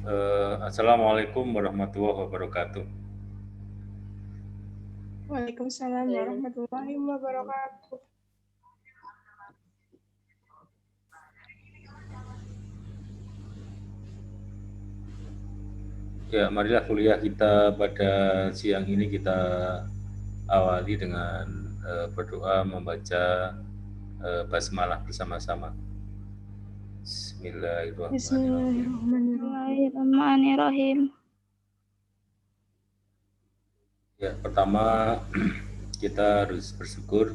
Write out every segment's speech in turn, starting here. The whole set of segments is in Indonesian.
Assalamualaikum warahmatullahi wabarakatuh. Waalaikumsalam warahmatullahi wabarakatuh. Ya, marilah kuliah kita pada siang ini kita awali dengan berdoa membaca basmalah bersama-sama. Bismillahirrahmanirrahim. Bismillahirrahmanirrahim. Ya, pertama kita harus bersyukur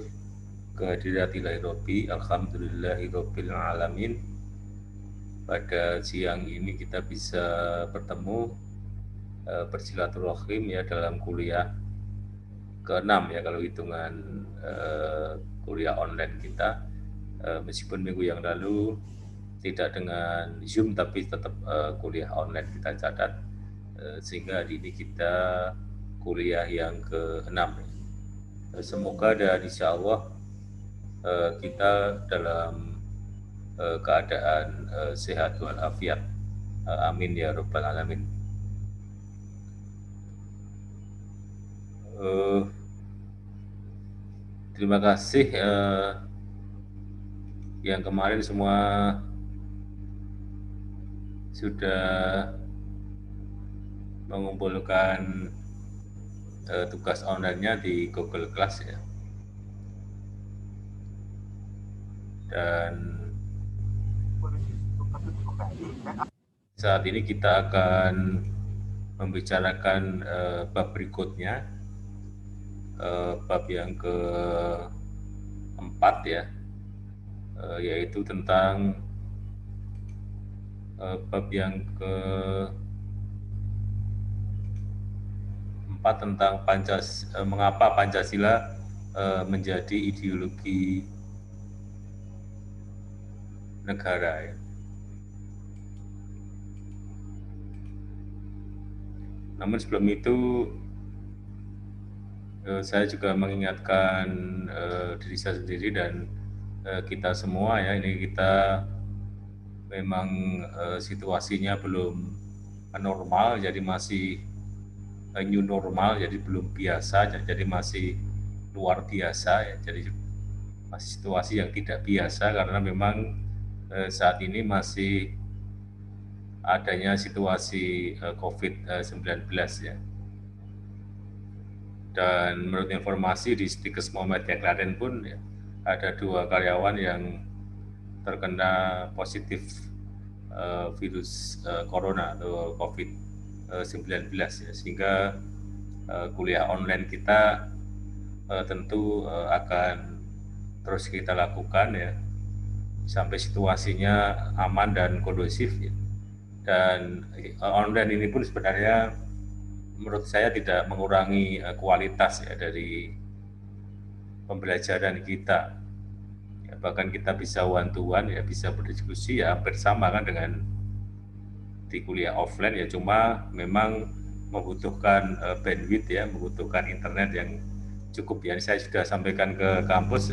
kehadirat Ilahi Rabbi, alhamdulillahirabbil alamin. Pada siang ini kita bisa bertemu bersilaturahim ya dalam kuliah ke-6 ya kalau hitungan kuliah online kita, meskipun minggu yang lalu tidak dengan Zoom tapi tetap kuliah online kita catat, sehingga hari ini kita kuliah yang ke-6. Semoga dan insya Allah kita dalam keadaan sehat walafiat. Amin ya rabbal alamin. Terima kasih yang kemarin semua sudah mengumpulkan tugas online-nya di Google Class ya. Dan saat ini kita akan membicarakan bab berikutnya, bab yang keempat ya, yaitu tentang bab yang keempat tentang mengapa Pancasila menjadi ideologi negara ya. Namun sebelum itu saya juga mengingatkan diri saya sendiri dan kita semua ya, ini kita memang situasinya belum normal, jadi masih new normal, jadi belum biasa, jadi masih luar biasa ya, jadi masih situasi yang tidak biasa karena memang saat ini masih adanya situasi COVID-19 ya. Dan menurut informasi di Stikes Muhammadiyah Klaten pun ya, ada 2 karyawan yang terkena positif virus corona atau COVID-19 ya, sehingga kuliah online kita tentu akan terus kita lakukan ya sampai situasinya aman dan kondusif ya. Dan online ini pun sebenarnya menurut saya tidak mengurangi kualitas ya dari pembelajaran kita. Ya, bahkan kita bisa one-to-one ya, bisa berdiskusi ya bersama kan dengan di kuliah offline ya, cuma memang membutuhkan bandwidth ya, membutuhkan internet yang cukup ya. Saya sudah sampaikan ke kampus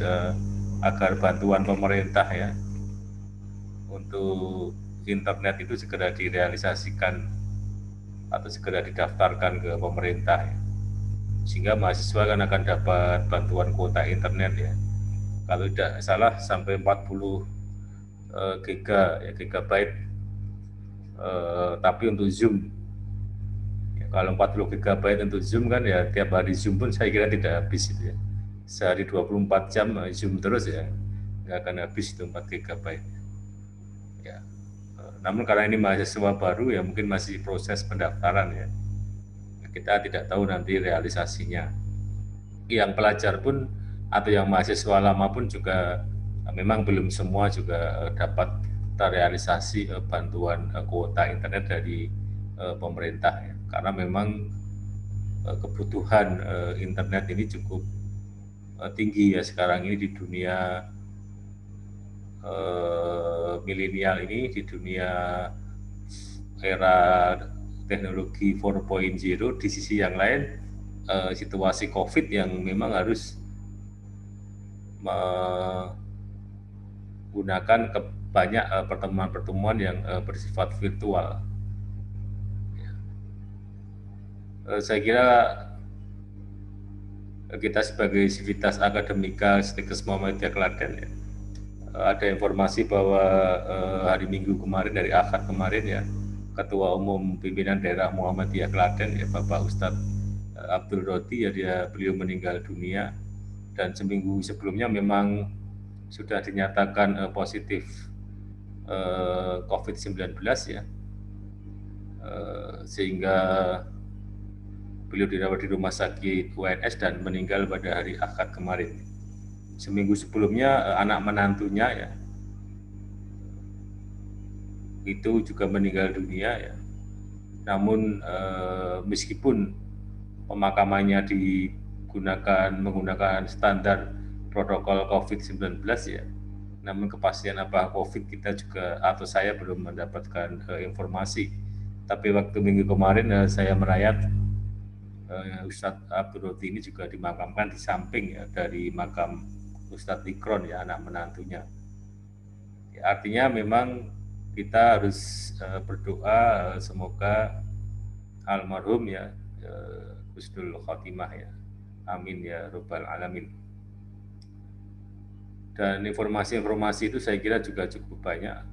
agar bantuan pemerintah ya untuk internet itu segera direalisasikan atau segera didaftarkan ke pemerintah ya. Sehingga mahasiswa kan akan dapat bantuan kuota internet ya. Kalau tidak salah sampai 40 gigabyte tapi untuk Zoom. Ya, kalau 40 gigabyte untuk Zoom kan ya tiap hari Zoom pun saya kira tidak habis itu ya. Sehari 24 jam Zoom terus ya, nggak akan habis itu 4 gigabyte. Ya. Namun karena ini mahasiswa baru ya mungkin masih proses pendaftaran ya. Kita tidak tahu nanti realisasinya. Yang pelajar pun atau yang mahasiswa lama pun juga memang belum semua juga dapat terrealisasi bantuan kuota internet dari pemerintah ya. Karena memang kebutuhan internet ini cukup tinggi ya sekarang ini di dunia milenial ini, di dunia era teknologi 4.0. Di sisi yang lain situasi COVID yang memang harus menggunakan banyak pertemuan-pertemuan yang bersifat virtual. Saya kira kita sebagai Sivitas Akademika Stikes Muhammadiyah Klaten ya, ada informasi bahwa hari Minggu kemarin dari Ahad kemarin ya, Ketua Umum Pimpinan Daerah Muhammadiyah Klaten ya Bapak Ustadz Abdul Rodi ya beliau meninggal dunia, dan seminggu sebelumnya memang sudah dinyatakan positif COVID-19 ya, sehingga beliau dirawat di rumah sakit UNS dan meninggal pada hari Ahad kemarin. Seminggu sebelumnya anak menantunya ya itu juga meninggal dunia ya. Namun meskipun pemakamannya menggunakan standar protokol COVID-19 ya, namun kepastian apa COVID kita juga atau saya belum mendapatkan informasi. Tapi waktu minggu kemarin saya merayat Ustadz Abdul Rodi ini juga dimakamkan di samping ya dari makam Ustadz Ikron ya, anak menantunya. Ya, artinya memang kita harus berdoa semoga almarhum ya husnul khotimah ya. Amin ya rabbal alamin. Dan informasi-informasi itu saya kira juga cukup banyak,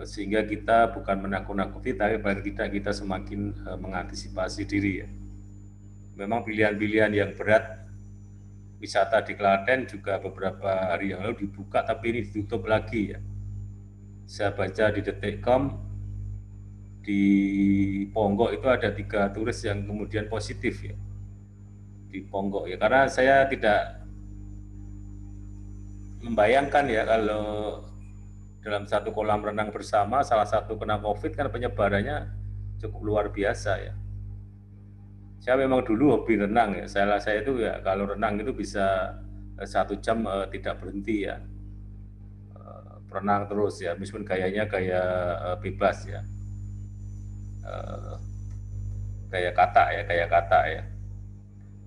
sehingga kita bukan menakut-nakuti, tapi paling tidak kita semakin mengantisipasi diri ya. Memang pilihan-pilihan yang berat, wisata di Klaten juga beberapa hari yang lalu dibuka, tapi ini ditutup lagi ya. Saya baca di Detik.com, di Ponggok itu ada 3 turis yang kemudian positif ya, di Ponggok ya. Karena saya tidak membayangkan ya kalau dalam satu kolam renang bersama salah satu kena COVID kan penyebarannya cukup luar biasa ya. Saya memang dulu hobi renang ya. Saya itu ya kalau renang itu bisa 1 jam tidak berhenti ya. Renang terus ya, meskipun gayanya gaya bebas ya. Gaya kata ya.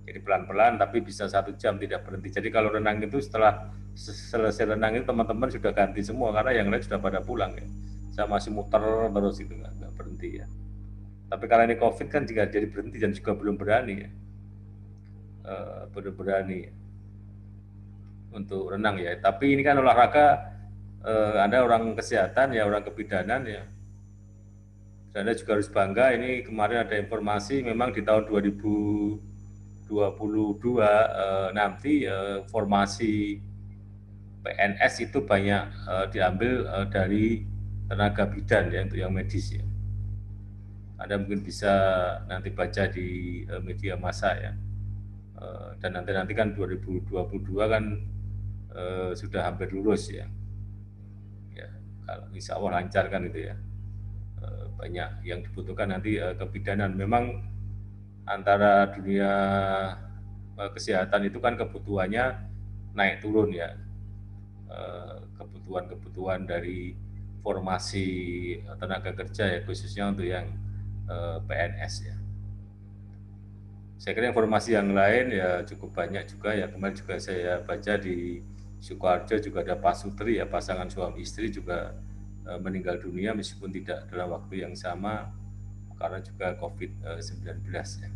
Jadi pelan-pelan tapi bisa 1 jam tidak berhenti. Jadi kalau renang itu setelah selesai renang itu teman-teman sudah ganti semua karena yang lain sudah pada pulang ya. Saya masih muter terus itu nggak berhenti ya. Tapi karena ini COVID kan juga jadi berhenti dan juga belum berani ya, belum berani untuk renang ya. Tapi ini kan olahraga, Anda orang kesehatan ya, orang kebidanan ya, dan Anda juga harus bangga. Ini kemarin ada informasi memang di tahun 2022 nanti formasi PNS itu banyak diambil dari tenaga bidan ya, untuk yang medis ya. Anda mungkin bisa nanti baca di media massa ya, dan nanti kan 2022 kan sudah hampir lulus ya, kalau insya Allah lancar kan itu ya, banyak yang dibutuhkan nanti kebidanan. Memang antara dunia kesehatan itu kan kebutuhannya naik turun ya, kebutuhan dari formasi tenaga kerja ya, khususnya untuk yang PNS ya. Saya kira informasi yang lain ya cukup banyak juga ya. Kemarin juga saya baca di Sukoharjo juga ada Pak Sutri ya, pasangan suami istri juga meninggal dunia meskipun tidak dalam waktu yang sama karena juga COVID-19 ya.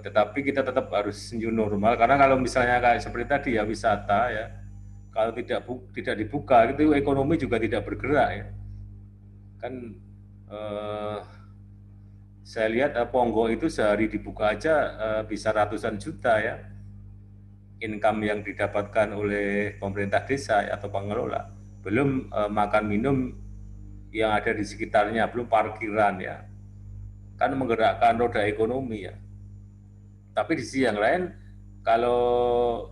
Tetapi kita tetap harus new normal, karena kalau misalnya kayak seperti tadi ya wisata ya, kalau tidak dibuka itu ekonomi juga tidak bergerak ya. Kan saya lihat Ponggok itu sehari dibuka aja bisa ratusan juta ya income yang didapatkan oleh pemerintah desa ya, atau pengelola. Belum makan minum yang ada di sekitarnya, belum parkiran ya. Kan menggerakkan roda ekonomi ya. Tapi di sisi yang lain kalau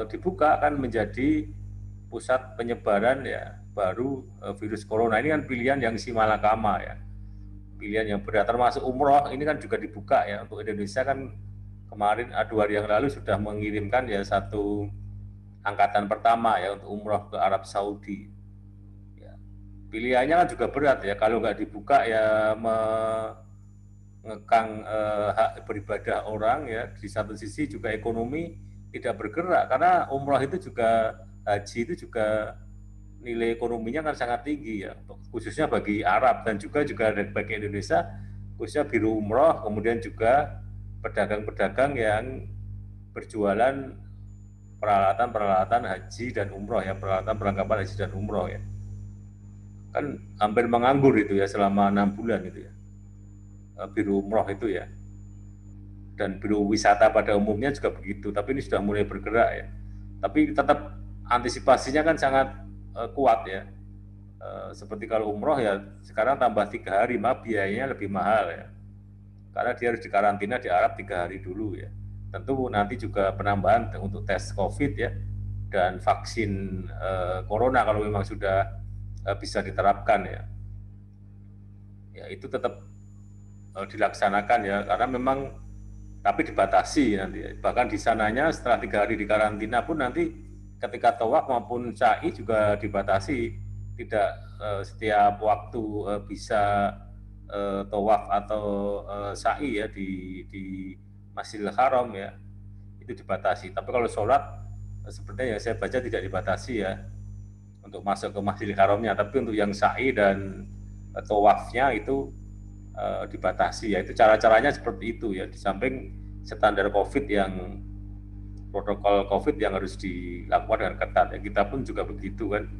dibuka kan menjadi pusat penyebaran ya baru virus corona. Ini kan pilihan yang simalakama ya, pilihan yang berat. Termasuk umroh ini kan juga dibuka ya untuk Indonesia. Kan kemarin 2 hari yang lalu sudah mengirimkan ya 1 angkatan pertama ya untuk umroh ke Arab Saudi ya. Pilihannya kan juga berat ya, kalau nggak dibuka ya mengekang hak beribadah orang ya. Di satu sisi juga ekonomi tidak bergerak, karena umroh itu juga, haji itu juga nilai ekonominya kan sangat tinggi ya, khususnya bagi Arab dan juga bagi Indonesia, khususnya biru umroh, kemudian juga pedagang-pedagang yang berjualan peralatan-peralatan haji dan umroh ya, peralatan perlengkapan haji dan umroh ya, kan hampir menganggur itu ya selama 6 bulan itu ya, biru umroh itu ya, dan biru wisata pada umumnya juga begitu, tapi ini sudah mulai bergerak ya, tapi tetap antisipasinya kan sangat kuat ya. Seperti kalau umroh ya sekarang tambah 3 hari, mah biayanya lebih mahal ya, karena dia harus dikarantina di Arab 3 hari dulu ya. Tentu nanti juga penambahan untuk tes COVID ya, dan vaksin corona kalau memang sudah bisa diterapkan ya, ya itu tetap dilaksanakan ya, karena memang tapi dibatasi nanti ya. Bahkan di sananya setelah 3 hari di karantina pun nanti ketika tawaf maupun sa'i juga dibatasi, tidak setiap waktu bisa tawaf atau sa'i ya di Masjidil Haram ya, itu dibatasi. Tapi kalau sholat sepertinya yang saya baca tidak dibatasi ya untuk masuk ke Masjidil Haramnya, tapi untuk yang sa'i dan tawafnya itu dibatasi ya. Itu cara-caranya seperti itu ya, di samping standar COVID yang protokol COVID yang harus dilakukan dengan ketat ya, kita pun juga begitu kan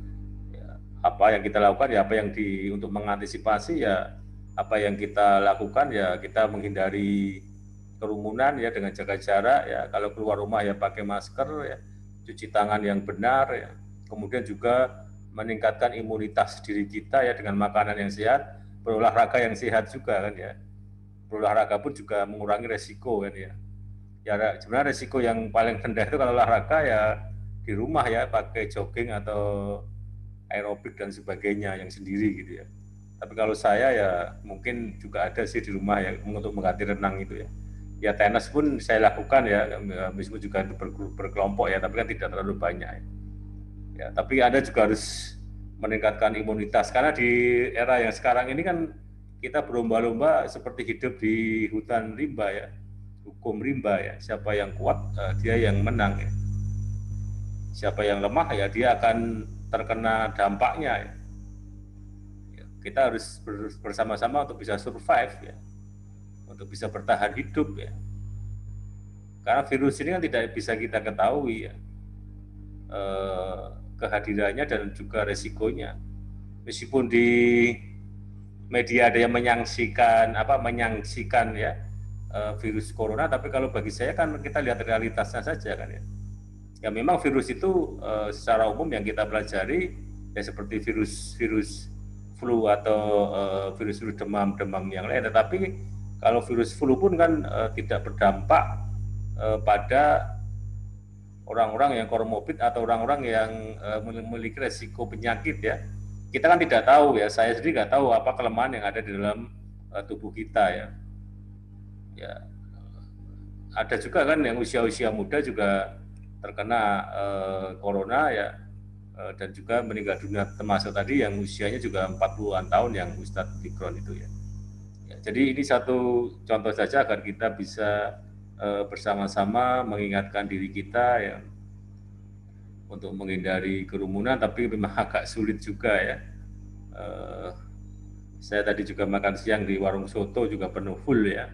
ya, apa yang kita lakukan ya, apa yang untuk mengantisipasi ya, apa yang kita lakukan ya, kita menghindari kerumunan ya dengan jaga jarak ya, kalau keluar rumah ya pakai masker ya, cuci tangan yang benar ya, kemudian juga meningkatkan imunitas diri kita ya dengan makanan yang sehat, berolahraga yang sehat juga kan ya, berolahraga pun juga mengurangi resiko kan ya. Ya sebenarnya resiko yang paling rendah itu kalau olahraga ya di rumah ya, pakai jogging atau aerobik dan sebagainya yang sendiri gitu ya. Tapi kalau saya ya mungkin juga ada sih di rumah ya untuk mengganti renang itu ya. Ya tenis pun saya lakukan ya, meskipun juga itu berkelompok ya, tapi kan tidak terlalu banyak ya. Ya, tapi Anda juga harus meningkatkan imunitas, karena di era yang sekarang ini kan kita berlomba-lomba seperti hidup di hutan rimba ya, hukum rimba ya, siapa yang kuat dia yang menang ya, siapa yang lemah ya dia akan terkena dampaknya ya. Kita harus bersama-sama untuk bisa survive ya, untuk bisa bertahan hidup ya, karena virus ini kan tidak bisa kita ketahui ya, kehadirannya dan juga resikonya. Meskipun di media ada yang menyaksikan ya virus corona, tapi kalau bagi saya kan kita lihat realitasnya saja kan ya. Ya memang virus itu secara umum yang kita pelajari ya seperti virus flu atau virus demam yang lain, tetapi kalau virus flu pun kan tidak berdampak pada orang-orang yang komorbid atau orang-orang yang memiliki resiko penyakit ya. Kita kan tidak tahu ya, saya sendiri nggak tahu apa kelemahan yang ada di dalam tubuh kita ya. Ya, ada juga kan yang usia-usia muda juga terkena corona ya, dan juga meninggal dunia, termasuk tadi yang usianya juga 40-an tahun yang Ustadz Fikron itu ya. Ya. Jadi ini satu contoh saja agar kita bisa bersama-sama mengingatkan diri kita ya, untuk menghindari kerumunan, tapi memang agak sulit juga ya. Saya tadi juga makan siang di warung soto juga penuh full ya.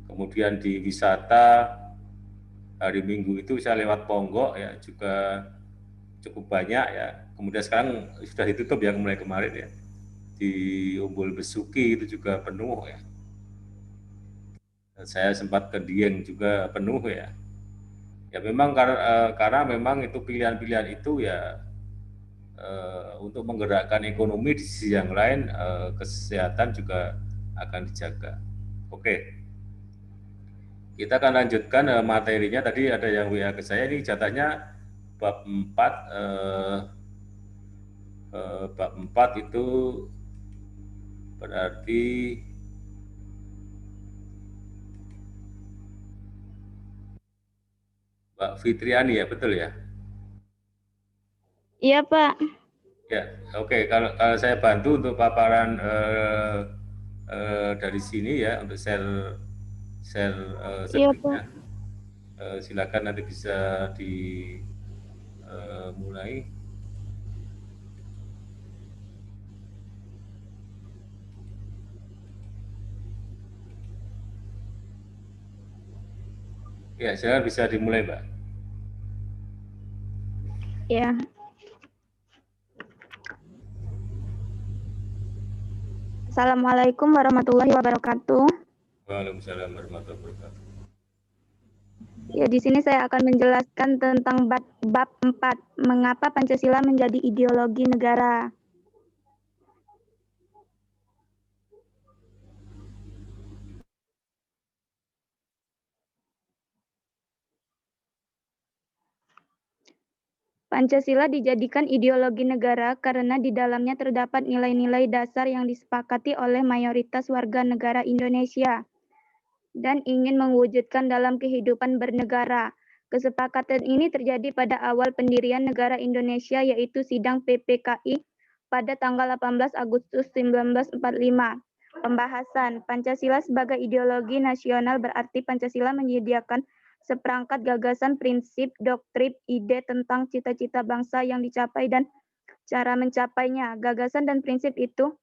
Kemudian di wisata hari Minggu itu saya lewat Ponggok ya juga cukup banyak ya. Kemudian sekarang sudah ditutup ya mulai kemarin ya. Di Umbul Besuki itu juga penuh ya. Dan saya sempat ke Dieng juga penuh ya. Ya memang karena memang itu pilihan-pilihan itu ya untuk menggerakkan ekonomi, di sisi yang lain kesehatan juga akan dijaga. Oke, kita akan lanjutkan materinya. Tadi ada yang WA ke saya, ini jatahnya bab 4, bab 4 itu berarti Mbak Fitriani ya, betul ya? Iya, Pak. Ya, oke. Kalau saya bantu untuk paparan dari sini ya, untuk share Iya, Pak. screen-nya. Silakan nanti bisa di mulai. Ya, silakan bisa dimulai, Mbak. Ya. Assalamualaikum warahmatullahi wabarakatuh. Waalaikumsalam warahmatullahi wabarakatuh. Ya, di sini saya akan menjelaskan tentang bab 4, mengapa Pancasila menjadi ideologi negara. Pancasila dijadikan ideologi negara karena di dalamnya terdapat nilai-nilai dasar yang disepakati oleh mayoritas warga negara Indonesia dan ingin mewujudkan dalam kehidupan bernegara. Kesepakatan ini terjadi pada awal pendirian negara Indonesia, yaitu Sidang PPKI pada tanggal 18 Agustus 1945. Pembahasan Pancasila sebagai ideologi nasional berarti Pancasila menyediakan seperangkat gagasan, prinsip, doktrin, ide tentang cita-cita bangsa yang dicapai dan cara mencapainya. Gagasan dan prinsip itu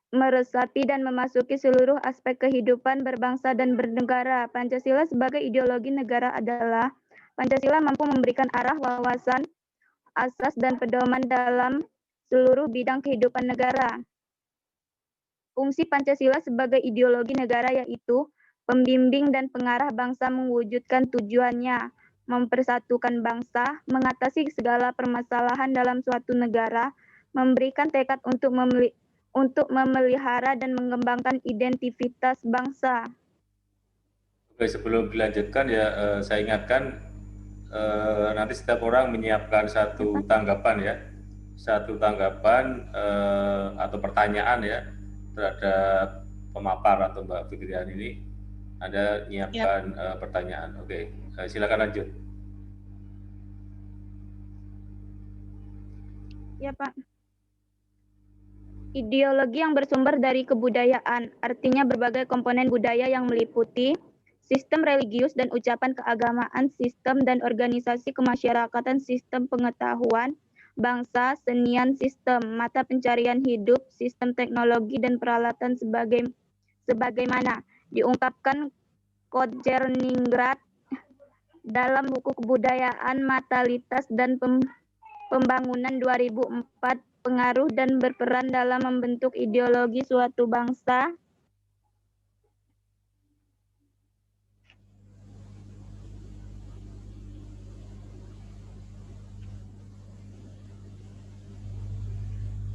meresapi dan memasuki seluruh aspek kehidupan berbangsa dan bernegara. Pancasila sebagai ideologi negara adalah Pancasila mampu memberikan arah, wawasan, asas, dan pedoman dalam seluruh bidang kehidupan negara. Fungsi Pancasila sebagai ideologi negara yaitu pembimbing dan pengarah bangsa mewujudkan tujuannya, mempersatukan bangsa, mengatasi segala permasalahan dalam suatu negara, memberikan tekad untuk memelihara dan mengembangkan identitas bangsa. Oke, sebelum dilanjutkan ya saya ingatkan nanti setiap orang menyiapkan satu tanggapan ya, atau pertanyaan ya terhadap pemapar atau Mbak Fikrian ini. Ada menyiapkan pertanyaan. Oke, silakan lanjut. Ya, Pak. Ideologi yang bersumber dari kebudayaan, artinya berbagai komponen budaya yang meliputi sistem religius dan ucapan keagamaan, sistem dan organisasi kemasyarakatan, sistem pengetahuan bangsa, senian, sistem mata pencarian hidup, sistem teknologi dan peralatan sebagaimana diungkapkan Kocherningrad dalam buku Kebudayaan, Matalitas dan Pembangunan 2004, pengaruh dan berperan dalam membentuk ideologi suatu bangsa.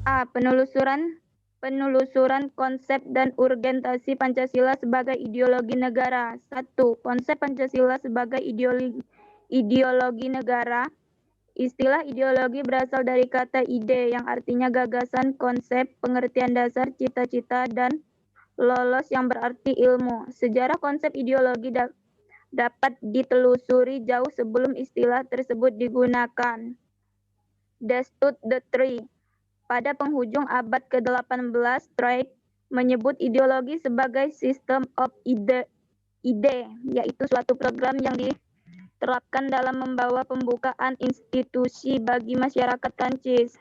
A. Penelusuran konsep dan urgensi Pancasila sebagai ideologi negara. 1. Konsep Pancasila sebagai ideologi negara. Istilah ideologi berasal dari kata ide yang artinya gagasan, konsep, pengertian dasar, cita-cita, dan lolos yang berarti ilmu. Sejarah konsep ideologi dapat ditelusuri jauh sebelum istilah tersebut digunakan. Destutt de Tree pada penghujung abad ke-18, Streich menyebut ideologi sebagai system of ide, yaitu suatu program yang diterapkan dalam membawa pembukaan institusi bagi masyarakat Prancis.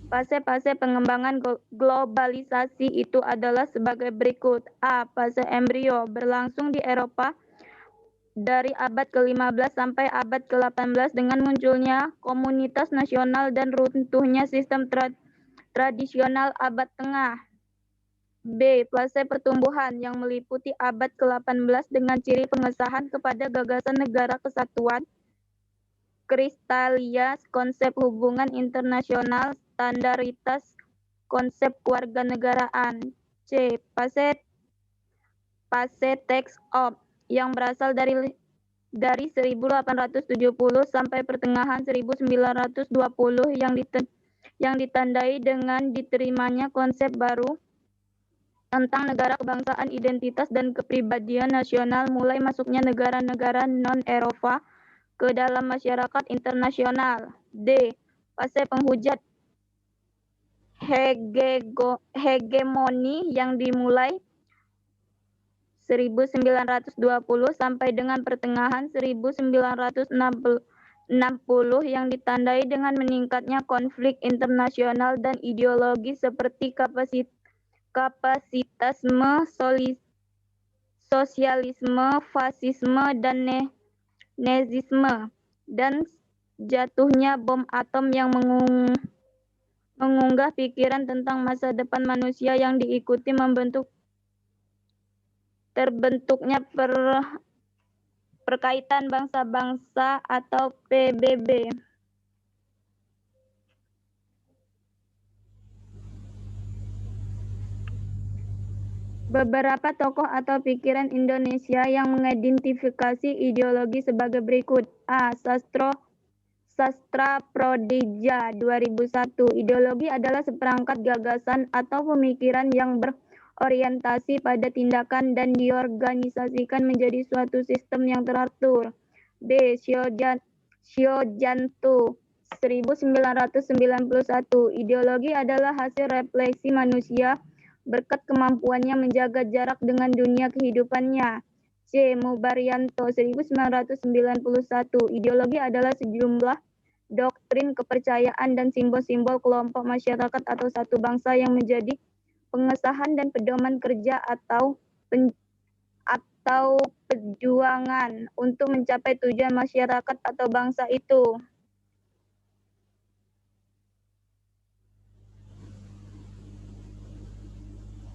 Fase-fase pengembangan globalisasi itu adalah sebagai berikut. A. Fase embrio berlangsung di Eropa dari abad ke-15 sampai abad ke-18 dengan munculnya komunitas nasional dan runtuhnya sistem tradisional abad tengah. B. Fase pertumbuhan yang meliputi abad ke-18 dengan ciri pengesahan kepada gagasan negara kesatuan, kristalias, konsep hubungan internasional, standaritas, konsep kewarganegaraan. C. Fase text of yang berasal dari 1870 sampai pertengahan 1920 yang ditandai dengan diterimanya konsep baru tentang negara, kebangsaan, identitas, dan kepribadian nasional, mulai masuknya negara-negara non-Eropa ke dalam masyarakat internasional. D. Fase penghujat hegemoni yang dimulai 1920 sampai dengan pertengahan 1960 yang ditandai dengan meningkatnya konflik internasional dan ideologi seperti kapasitasme, sosialisme, fasisme, dan nazisme, dan jatuhnya bom atom yang mengunggah pikiran tentang masa depan manusia yang diikuti terbentuknya Perkaitan Bangsa-Bangsa atau PBB. Beberapa tokoh atau pikiran Indonesia yang mengidentifikasi ideologi sebagai berikut. A. Sastra Prodija 2001. Ideologi adalah seperangkat gagasan atau pemikiran yang berorientasi pada tindakan dan diorganisasikan menjadi suatu sistem yang teratur. B. Shiojanto 1991. Ideologi adalah hasil refleksi manusia berkat kemampuannya menjaga jarak dengan dunia kehidupannya. C. Mubaryanto 1991. Ideologi adalah sejumlah doktrin, kepercayaan, dan simbol-simbol kelompok masyarakat atau satu bangsa yang menjadi pengesahan dan pedoman kerja atau perjuangan untuk mencapai tujuan masyarakat atau bangsa itu.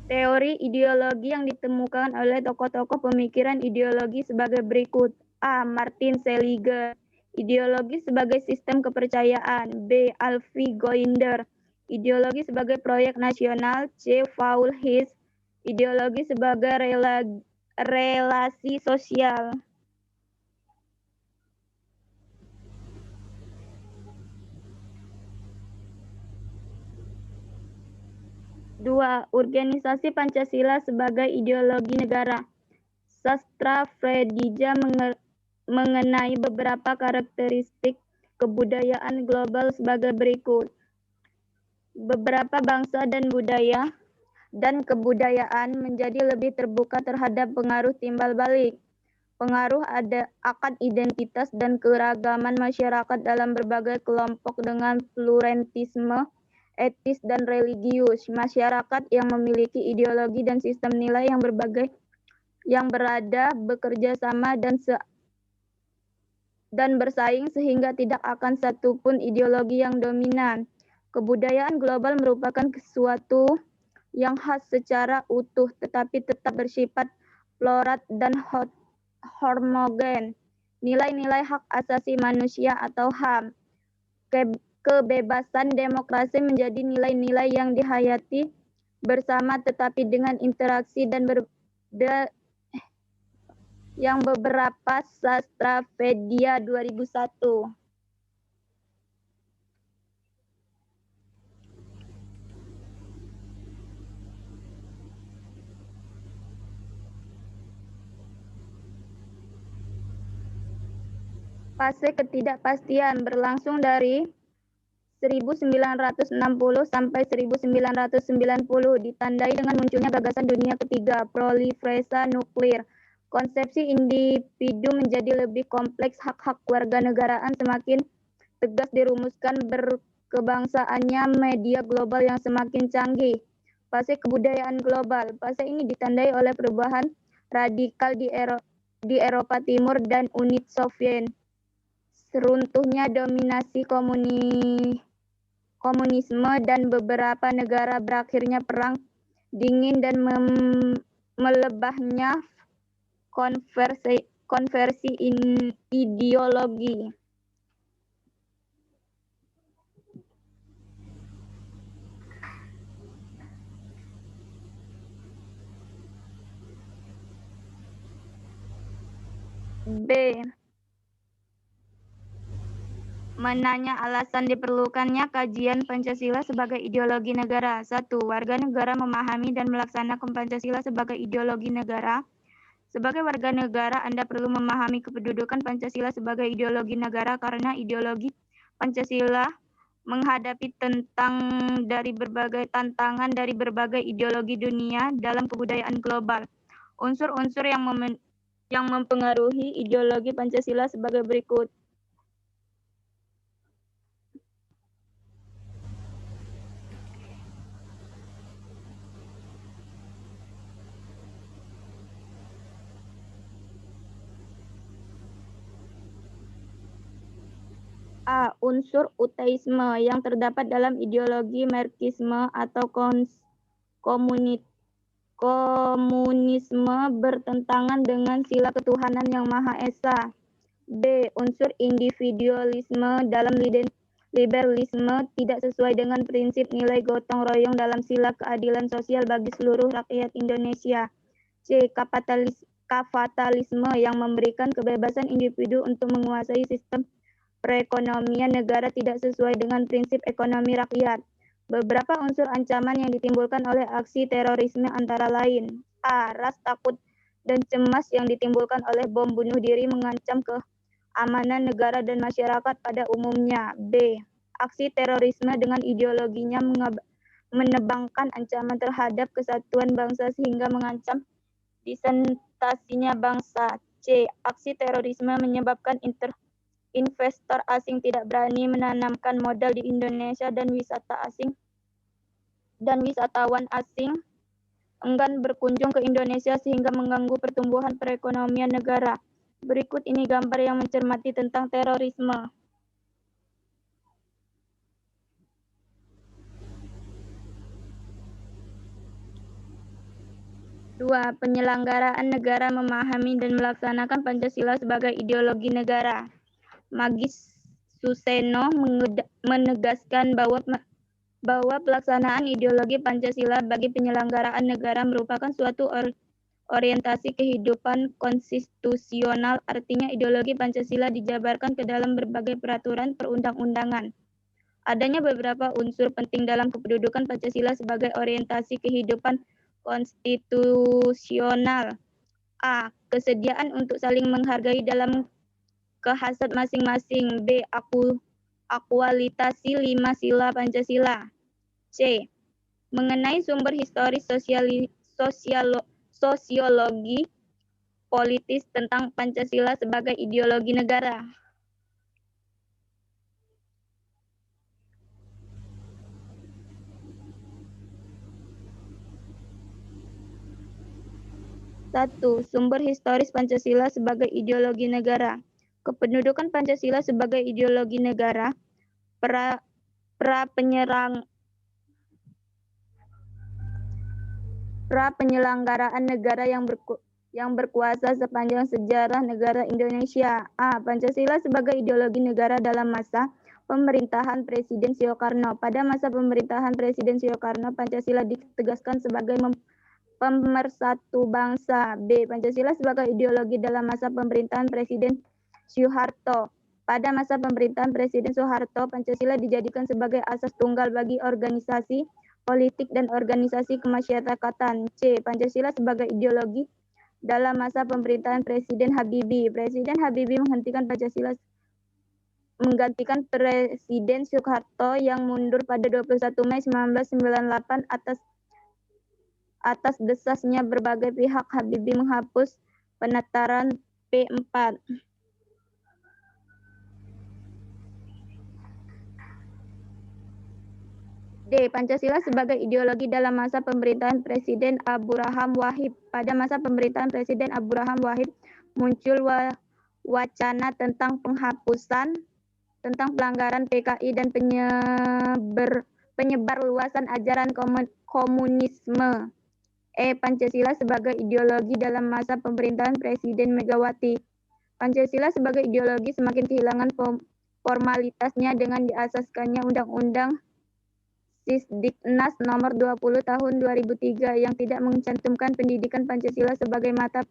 Teori ideologi yang ditemukan oleh tokoh-tokoh pemikiran ideologi sebagai berikut. A. Martin Seligman, ideologi sebagai sistem kepercayaan. B. Alfie Goinder, ideologi sebagai proyek nasional. C. Paul Hess, ideologi sebagai relasi sosial. Dua, organisasi Pancasila sebagai ideologi negara. Sastra Prodija mengenai beberapa karakteristik kebudayaan global sebagai berikut. Beberapa bangsa dan budaya dan kebudayaan menjadi lebih terbuka terhadap pengaruh timbal balik. Pengaruh akan identitas dan keragaman masyarakat dalam berbagai kelompok dengan pluralisme etis dan religius. Masyarakat yang memiliki ideologi dan sistem nilai yang berbagai yang bekerja sama dan bersaing sehingga tidak akan satupun ideologi yang dominan. Kebudayaan global merupakan sesuatu yang khas secara utuh tetapi tetap bersifat plural dan homogen. Nilai-nilai hak asasi manusia atau HAM, kebebasan, demokrasi menjadi nilai-nilai yang dihayati bersama tetapi dengan interaksi dan yang beberapa Sastrapedia 2001. Fase ketidakpastian berlangsung dari 1960 sampai 1990 ditandai dengan munculnya gagasan dunia ketiga, proliferasi nuklir. Konsepsi individu menjadi lebih kompleks, hak-hak kewarganegaraan semakin tegas dirumuskan, berkebangsaannya media global yang semakin canggih. Fase kebudayaan global. Fase ini ditandai oleh perubahan radikal di Eropa Timur dan Uni Soviet. Runtuhnya dominasi komunisme dan beberapa negara, berakhirnya perang dingin dan melebahnya konversi ideologi. B. Menanya alasan diperlukannya kajian Pancasila sebagai ideologi negara. 1. Warga negara memahami dan melaksanakan Pancasila sebagai ideologi negara. Sebagai warga negara, Anda perlu memahami kedudukan Pancasila sebagai ideologi negara karena ideologi Pancasila menghadapi tantangan dari berbagai ideologi dunia dalam kebudayaan global. Unsur-unsur yang mempengaruhi ideologi Pancasila sebagai berikut. A. Unsur uteisme yang terdapat dalam ideologi Marxisme atau komunisme bertentangan dengan sila ketuhanan yang Maha Esa. B. Unsur individualisme dalam liberalisme tidak sesuai dengan prinsip nilai gotong royong dalam sila keadilan sosial bagi seluruh rakyat Indonesia. C. Kapitalisme yang memberikan kebebasan individu untuk menguasai sistem perekonomian negara tidak sesuai dengan prinsip ekonomi rakyat. Beberapa unsur ancaman yang ditimbulkan oleh aksi terorisme antara lain. A. Ras takut dan cemas yang ditimbulkan oleh bom bunuh diri mengancam keamanan negara dan masyarakat pada umumnya. B. Aksi terorisme dengan ideologinya menebangkan ancaman terhadap kesatuan bangsa sehingga mengancam disentasinya bangsa. C. Aksi terorisme menyebabkan investor asing tidak berani menanamkan modal di Indonesia dan wisatawan asing enggan berkunjung ke Indonesia sehingga mengganggu pertumbuhan perekonomian negara. Berikut ini gambar yang mencermati tentang terorisme. Dua, penyelenggaraan negara memahami dan melaksanakan Pancasila sebagai ideologi negara. Magis Suseno menegaskan bahwa pelaksanaan ideologi Pancasila bagi penyelenggaraan negara merupakan suatu orientasi kehidupan konstitusional, artinya ideologi Pancasila dijabarkan ke dalam berbagai peraturan perundang-undangan. Adanya beberapa unsur penting dalam kedudukan Pancasila sebagai orientasi kehidupan konstitusional. A. Kesediaan untuk saling menghargai dalam kehasat masing-masing. B. Akualitasi 5 sila Pancasila. C. Mengenai sumber historis sosiologi politis tentang Pancasila sebagai ideologi negara. Satu, sumber historis Pancasila sebagai ideologi negara. Kependudukan Pancasila sebagai ideologi negara, penyelenggaraan negara yang berkuasa sepanjang sejarah negara Indonesia. A. Pancasila sebagai ideologi negara dalam masa pemerintahan Presiden Soekarno. Pada masa pemerintahan Presiden Soekarno, Pancasila ditegaskan sebagai pemersatu bangsa. B. Pancasila sebagai ideologi dalam masa pemerintahan Presiden Soeharto. Pada masa pemerintahan Presiden Soeharto, Pancasila dijadikan sebagai asas tunggal bagi organisasi politik dan organisasi kemasyarakatan. C. Pancasila sebagai ideologi dalam masa pemerintahan Presiden Habibie. Presiden Habibie menggantikan Presiden Soeharto yang mundur pada 21 Mei 1998 atas desasnya berbagai pihak. Habibie menghapus penetaran P4. D. Pancasila sebagai ideologi dalam masa pemerintahan Presiden Abdurrahman Wahid. Pada masa pemerintahan Presiden Abdurrahman Wahid muncul wacana tentang tentang pelanggaran PKI dan penyebar luasan ajaran komunisme. E. Pancasila sebagai ideologi dalam masa pemerintahan Presiden Megawati. Pancasila sebagai ideologi semakin kehilangan formalitasnya dengan diasaskannya Undang-Undang Sisdiknas nomor 20 tahun 2003 yang tidak mencantumkan pendidikan Pancasila sebagai mata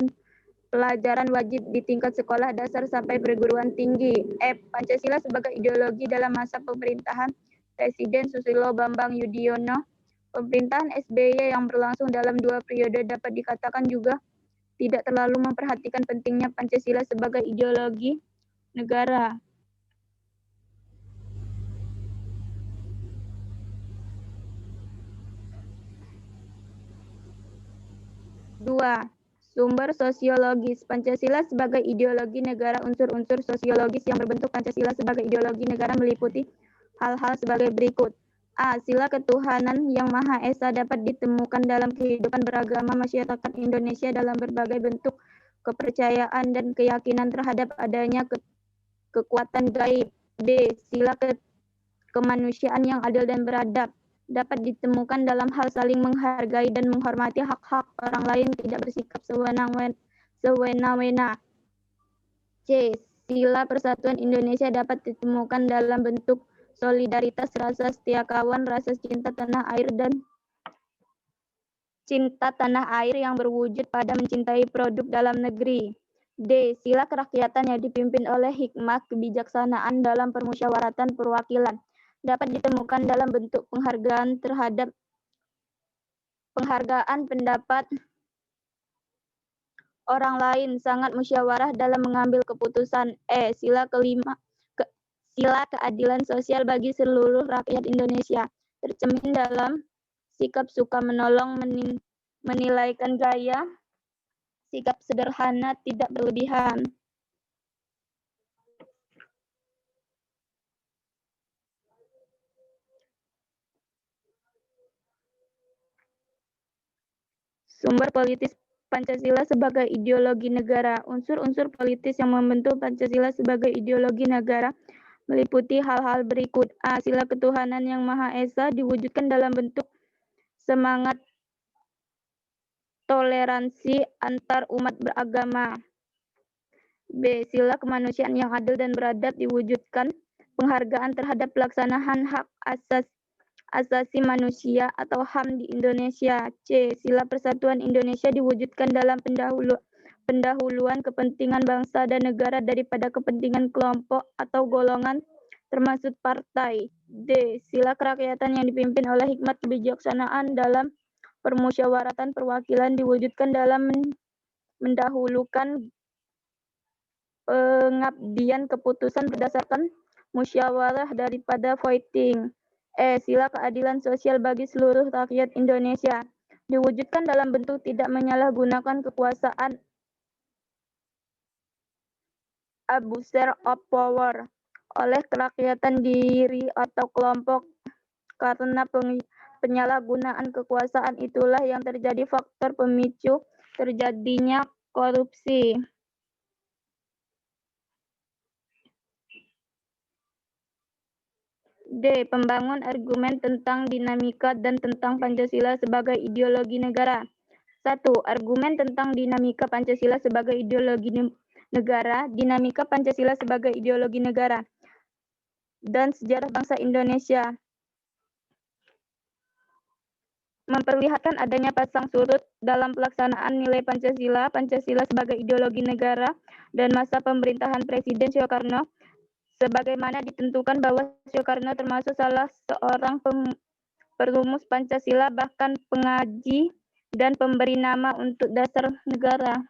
pelajaran wajib di tingkat sekolah dasar sampai perguruan tinggi. F. Pancasila sebagai ideologi dalam masa pemerintahan Presiden Susilo Bambang Yudhoyono. Pemerintahan SBY yang berlangsung dalam 2 periode dapat dikatakan juga tidak terlalu memperhatikan pentingnya Pancasila sebagai ideologi negara. Dua, Sumber sosiologis. Pancasila sebagai ideologi negara. Unsur-unsur sosiologis yang berbentuk Pancasila sebagai ideologi negara meliputi hal-hal sebagai berikut. A. Sila ketuhanan yang Maha Esa dapat ditemukan dalam kehidupan beragama masyarakat Indonesia dalam berbagai bentuk kepercayaan dan keyakinan terhadap adanya kekuatan gaib. B. Sila kemanusiaan yang adil dan beradab dapat ditemukan dalam hal saling menghargai dan menghormati hak-hak orang lain, tidak bersikap sewena-wena. C. Sila persatuan Indonesia dapat ditemukan dalam bentuk solidaritas, rasa setia kawan, rasa cinta tanah air, dan cinta tanah air yang berwujud pada mencintai produk dalam negeri. D. Sila kerakyatan yang dipimpin oleh hikmah kebijaksanaan dalam permusyawaratan perwakilan dapat ditemukan dalam bentuk penghargaan pendapat orang lain, sangat musyawarah dalam mengambil keputusan. E. Sila keadilan sosial bagi seluruh rakyat Indonesia tercermin dalam sikap suka menolong, menilaikan gaya, sikap sederhana, tidak berlebihan. Sumber politis Pancasila sebagai ideologi negara. Unsur-unsur politis yang membentuk Pancasila sebagai ideologi negara meliputi hal-hal berikut. A. Sila ketuhanan yang Maha Esa diwujudkan dalam bentuk semangat toleransi antar umat beragama. B. Sila kemanusiaan yang adil dan beradab diwujudkan penghargaan terhadap pelaksanaan hak asasi manusia atau HAM di Indonesia. C. Sila persatuan Indonesia diwujudkan dalam pendahuluan kepentingan bangsa dan negara daripada kepentingan kelompok atau golongan termasuk partai. D. Sila kerakyatan yang dipimpin oleh hikmat kebijaksanaan dalam permusyawaratan perwakilan diwujudkan dalam mendahulukan pengabdian keputusan berdasarkan musyawarah daripada voting. E. Sila keadilan sosial bagi seluruh rakyat Indonesia diwujudkan dalam bentuk tidak menyalahgunakan kekuasaan abuser of power oleh kerakyatan diri atau kelompok. Karena penyalahgunaan kekuasaan itulah yang terjadi faktor pemicu terjadinya korupsi. D. Pembangun argumen tentang dinamika dan tentang Pancasila sebagai ideologi negara. 1. Argumen tentang dinamika Pancasila sebagai ideologi negara. Dinamika Pancasila sebagai ideologi negara dan sejarah bangsa Indonesia memperlihatkan adanya pasang surut dalam pelaksanaan nilai Pancasila, Pancasila sebagai ideologi negara, dan masa pemerintahan Presiden Soekarno, sebagaimana ditentukan bahwa Soekarno termasuk salah seorang perumus Pancasila, bahkan pengaji dan pemberi nama untuk dasar negara.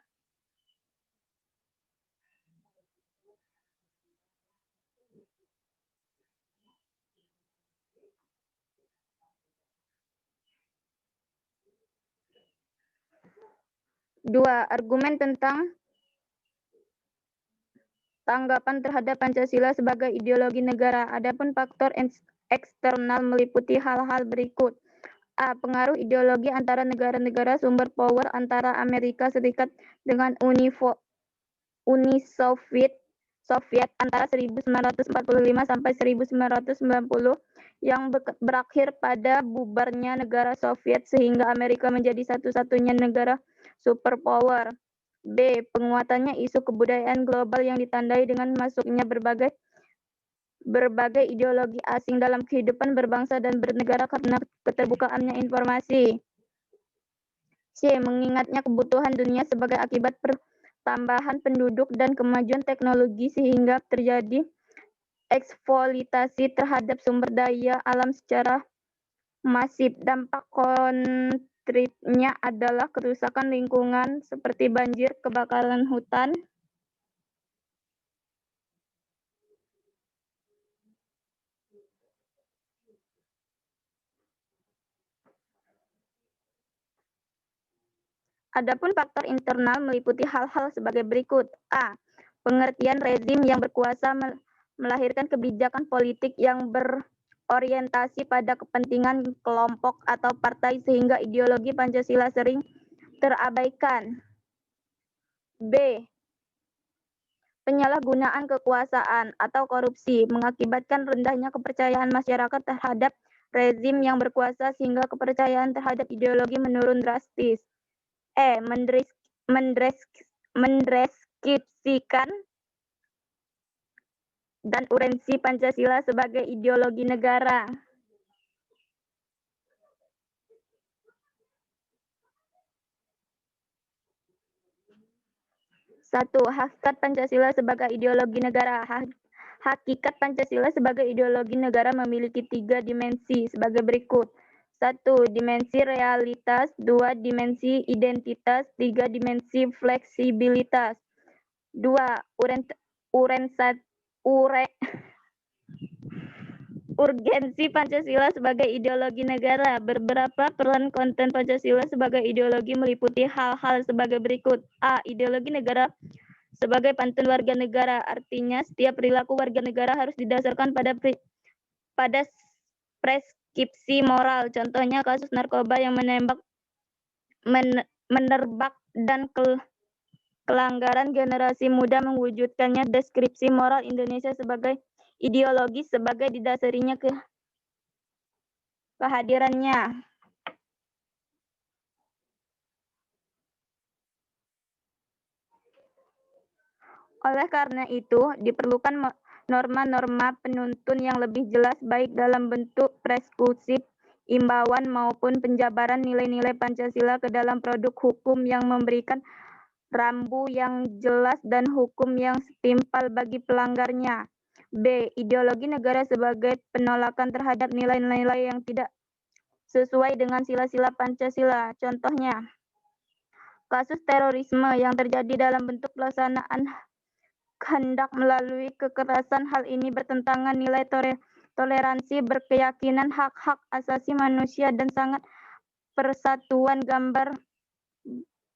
Dua, argumen tentang tanggapan terhadap Pancasila sebagai ideologi negara. Adapun faktor eksternal meliputi hal-hal berikut. A. Pengaruh ideologi antara negara-negara sumber power antara Amerika Serikat dengan Uni Soviet antara 1945 sampai 1990 yang berakhir pada bubarnya negara Soviet sehingga Amerika menjadi satu-satunya negara superpower. B. Penguatannya isu kebudayaan global yang ditandai dengan masuknya berbagai ideologi asing dalam kehidupan berbangsa dan bernegara karena keterbukaannya informasi. C. Mengingatnya kebutuhan dunia sebagai akibat pertambahan penduduk dan kemajuan teknologi sehingga terjadi eksploitasi terhadap sumber daya alam secara masif. Dampak konkretnya adalah kerusakan lingkungan seperti banjir, kebakaran hutan, Adapun faktor internal meliputi hal-hal sebagai berikut. A. Pengertian rezim yang berkuasa melahirkan kebijakan politik yang berorientasi pada kepentingan kelompok atau partai sehingga ideologi Pancasila sering terabaikan. B. Penyalahgunaan kekuasaan atau korupsi mengakibatkan rendahnya kepercayaan masyarakat terhadap rezim yang berkuasa sehingga kepercayaan terhadap ideologi menurun drastis. E. Mendeskripsikan dan urgensi Pancasila sebagai ideologi negara. Satu, hakikat Pancasila sebagai ideologi negara. Hakikat Pancasila sebagai ideologi negara memiliki 3 dimensi sebagai berikut. 1. Dimensi realitas. 2. Dimensi identitas. 3. Dimensi fleksibilitas. 2. Urgensi Pancasila sebagai ideologi negara. Beberapa peran konten Pancasila sebagai ideologi meliputi hal-hal sebagai berikut. A. Ideologi negara sebagai pantun warga negara. Artinya setiap perilaku warga negara harus didasarkan pada preskripsi moral. Contohnya kasus narkoba yang menerbak dan kelanggaran generasi muda mewujudkannya deskripsi moral Indonesia sebagai ideologi sebagai didasarinya kehadirannya. Oleh karena itu, diperlukan norma-norma penuntun yang lebih jelas baik dalam bentuk preskripsi, imbauan maupun penjabaran nilai-nilai Pancasila ke dalam produk hukum yang memberikan rambu yang jelas dan hukum yang setimpal bagi pelanggarnya. B. Ideologi negara sebagai penolakan terhadap nilai-nilai yang tidak sesuai dengan sila-sila Pancasila. Contohnya, kasus terorisme yang terjadi dalam bentuk pelaksanaan hendak melalui kekerasan. Hal ini bertentangan nilai toleransi, berkeyakinan hak-hak asasi manusia, dan sangat persatuan. Gambar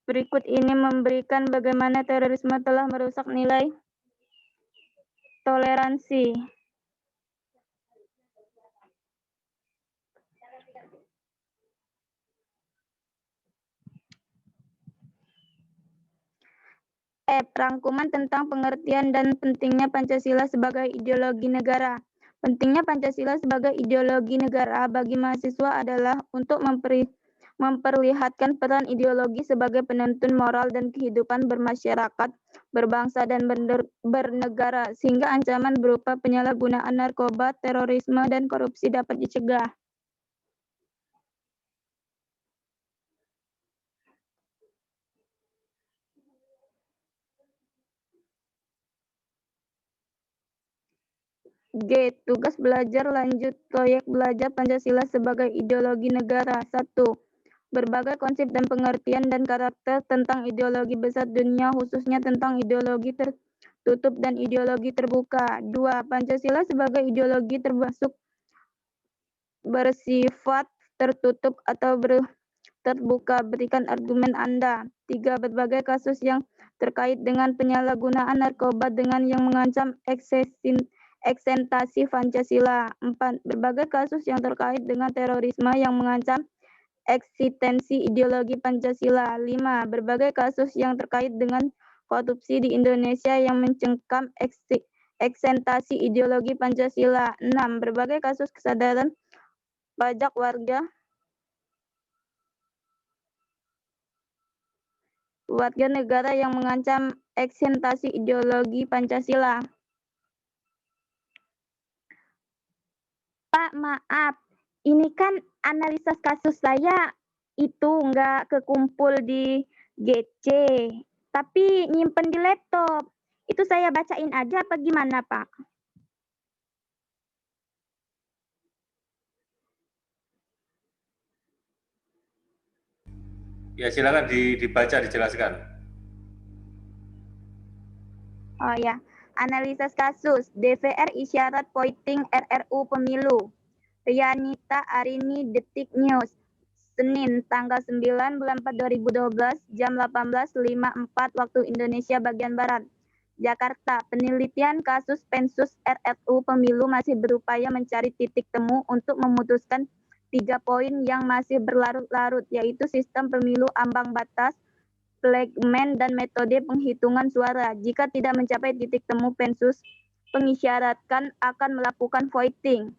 berikut ini memberikan bagaimana terorisme telah merusak nilai toleransi. Rangkuman tentang pengertian dan pentingnya Pancasila sebagai ideologi negara. Pentingnya Pancasila sebagai ideologi negara bagi mahasiswa adalah untuk memperlihatkan peran ideologi sebagai penuntun moral dan kehidupan bermasyarakat, berbangsa, dan bernegara, sehingga ancaman berupa penyalahgunaan narkoba, terorisme, dan korupsi dapat dicegah. G. Tugas belajar lanjut proyek belajar Pancasila sebagai ideologi negara. 1. Berbagai konsep dan pengertian dan karakter tentang ideologi besar dunia, khususnya tentang ideologi tertutup dan ideologi terbuka. 2. Pancasila sebagai ideologi termasuk bersifat tertutup atau terbuka. Berikan argumen Anda. 3. Berbagai kasus yang terkait dengan penyalahgunaan narkoba dengan yang mengancam eksistensi Pancasila. 4. Berbagai kasus yang terkait dengan terorisme yang mengancam eksistensi ideologi Pancasila. 5. Berbagai kasus yang terkait dengan korupsi di Indonesia yang mencengkam eksistensi ideologi Pancasila. 6. Berbagai kasus kesadaran pajak warga negara yang mengancam eksistensi ideologi Pancasila. Pak, maaf, ini kan analisa kasus saya itu nggak kekumpul di GC, tapi nyimpen di laptop. Itu saya bacain aja apa gimana, Pak? Ya, silakan dibaca, dijelaskan. Oh ya, analisa kasus DPR isyarat pointing RRU Pemilu. Rianita Arini, Detik News. Senin, tanggal 9 bulan 4 2012, jam 18.54 waktu Indonesia bagian Barat. Jakarta, penelitian kasus Pensus RRU Pemilu masih berupaya mencari titik temu untuk memutuskan 3 poin yang masih berlarut-larut, yaitu sistem pemilu ambang batas, flagmen, dan metode penghitungan suara. Jika tidak mencapai titik temu, Pensus mengisyaratkan akan melakukan voting.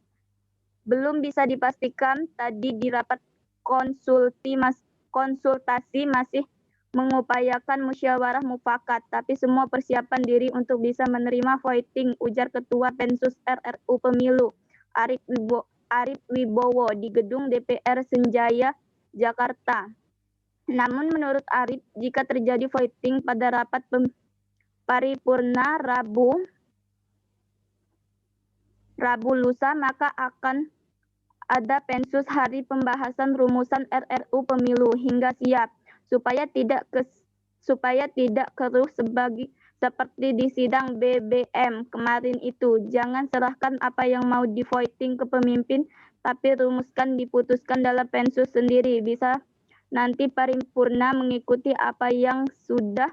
Belum bisa dipastikan, tadi di rapat konsultasi masih mengupayakan musyawarah mufakat, tapi semua persiapan diri untuk bisa menerima voting, ujar Ketua Pensus RRU Pemilu Arief Wibowo di gedung DPR Senjaya, Jakarta. Namun menurut Arief, jika terjadi voting pada rapat paripurna Rabu lusa, maka akan ada Pensus hari pembahasan rumusan RRU Pemilu hingga siap, supaya tidak keruh seperti di sidang BBM kemarin itu. Jangan serahkan apa yang mau di voting ke pemimpin, tapi rumuskan, diputuskan dalam Pensus sendiri. Bisa nanti paripurna mengikuti apa yang sudah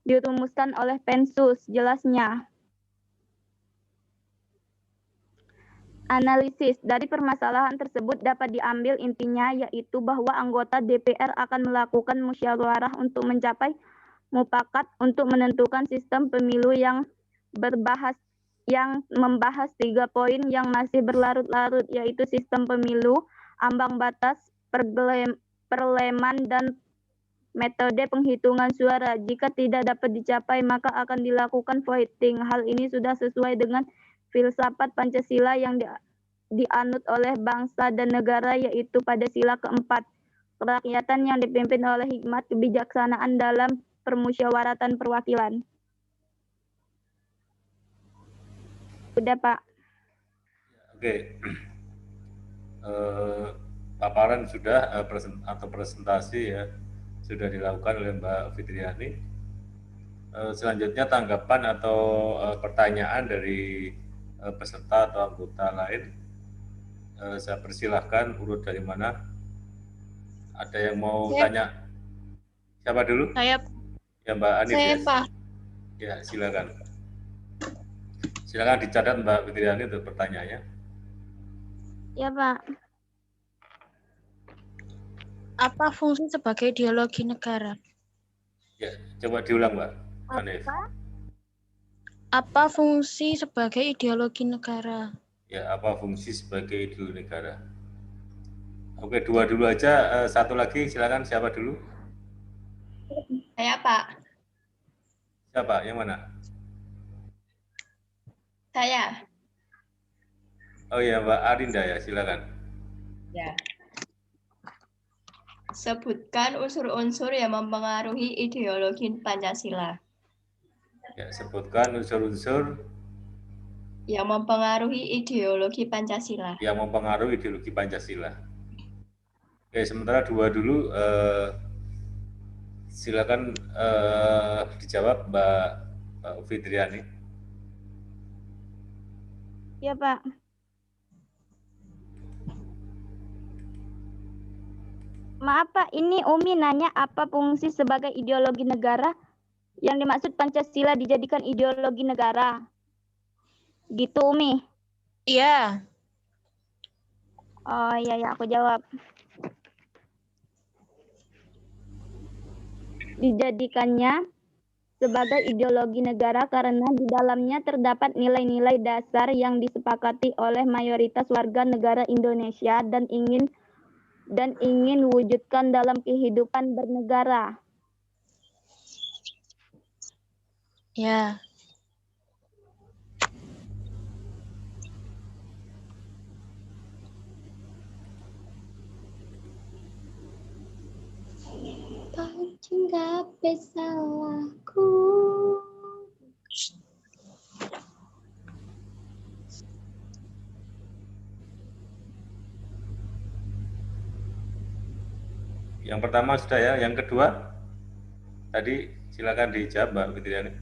dirumuskan oleh Pensus, jelasnya. Analisis dari permasalahan tersebut dapat diambil intinya, yaitu bahwa anggota DPR akan melakukan musyawarah untuk mencapai mufakat untuk menentukan sistem pemilu yang membahas 3 poin yang masih berlarut-larut, yaitu sistem pemilu, ambang batas, perleman, dan metode penghitungan suara. Jika tidak dapat dicapai, maka akan dilakukan voting. Hal ini sudah sesuai dengan filsafat Pancasila yang dianut oleh bangsa dan negara, yaitu pada sila keempat, kerakyatan yang dipimpin oleh hikmat kebijaksanaan dalam permusyawaratan perwakilan. Udah, Pak. Oke. Paparan sudah atau presentasi ya sudah dilakukan oleh Mbak Fitriani. Selanjutnya tanggapan atau pertanyaan dari peserta atau anggota lain. Saya persilahkan, urut dari mana? Ada yang mau tanya? Siapa dulu? Saya. Ya, Mbak Anis. Saya, ya. Pak. Ya, silakan. Silakan dicatat Mbak Fitriani untuk pertanyaannya. Ya, Pak. Apa fungsi sebagai ideologi negara? Ya, coba diulang, Mbak Anis. Apa fungsi sebagai ideologi negara? Ya, apa fungsi sebagai ideologi negara? Oke, 2 dulu aja. Satu lagi, silakan. Siapa dulu? Saya, Pak. Siapa? Yang mana? Saya. Oh ya, Mbak Arinda ya, silakan. Ya. Sebutkan unsur-unsur yang mempengaruhi ideologi Pancasila. Ya, sebutkan unsur-unsur yang mempengaruhi ideologi Pancasila. Yang mempengaruhi ideologi Pancasila. Oke, sementara 2 dulu. Silakan dijawab Mbak Fitriani. Ya, Pak. Maaf, Pak, ini Umi nanya apa fungsi sebagai ideologi negara? Yang dimaksud Pancasila dijadikan ideologi negara. Gitu, Umi? Iya. Oh, iya, aku jawab. Dijadikannya sebagai ideologi negara karena di dalamnya terdapat nilai-nilai dasar yang disepakati oleh mayoritas warga negara Indonesia dan ingin wujudkan dalam kehidupan bernegara. Ya. Pancing kabeh salahku. Yang pertama sudah ya, yang kedua tadi silakan dijawab Mbak Fitriani.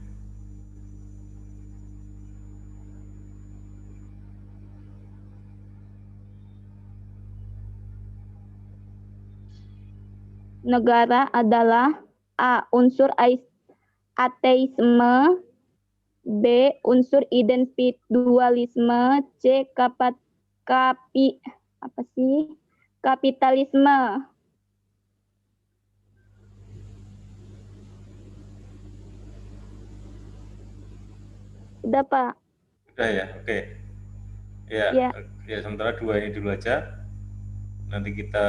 negara adalah A. Unsur ateisme, B. Unsur individualisme, C. Kapitalisme. Udah, Pak. Udah ya, oke. Ya, Ya. ya sementara dua ini dulu aja. Nanti kita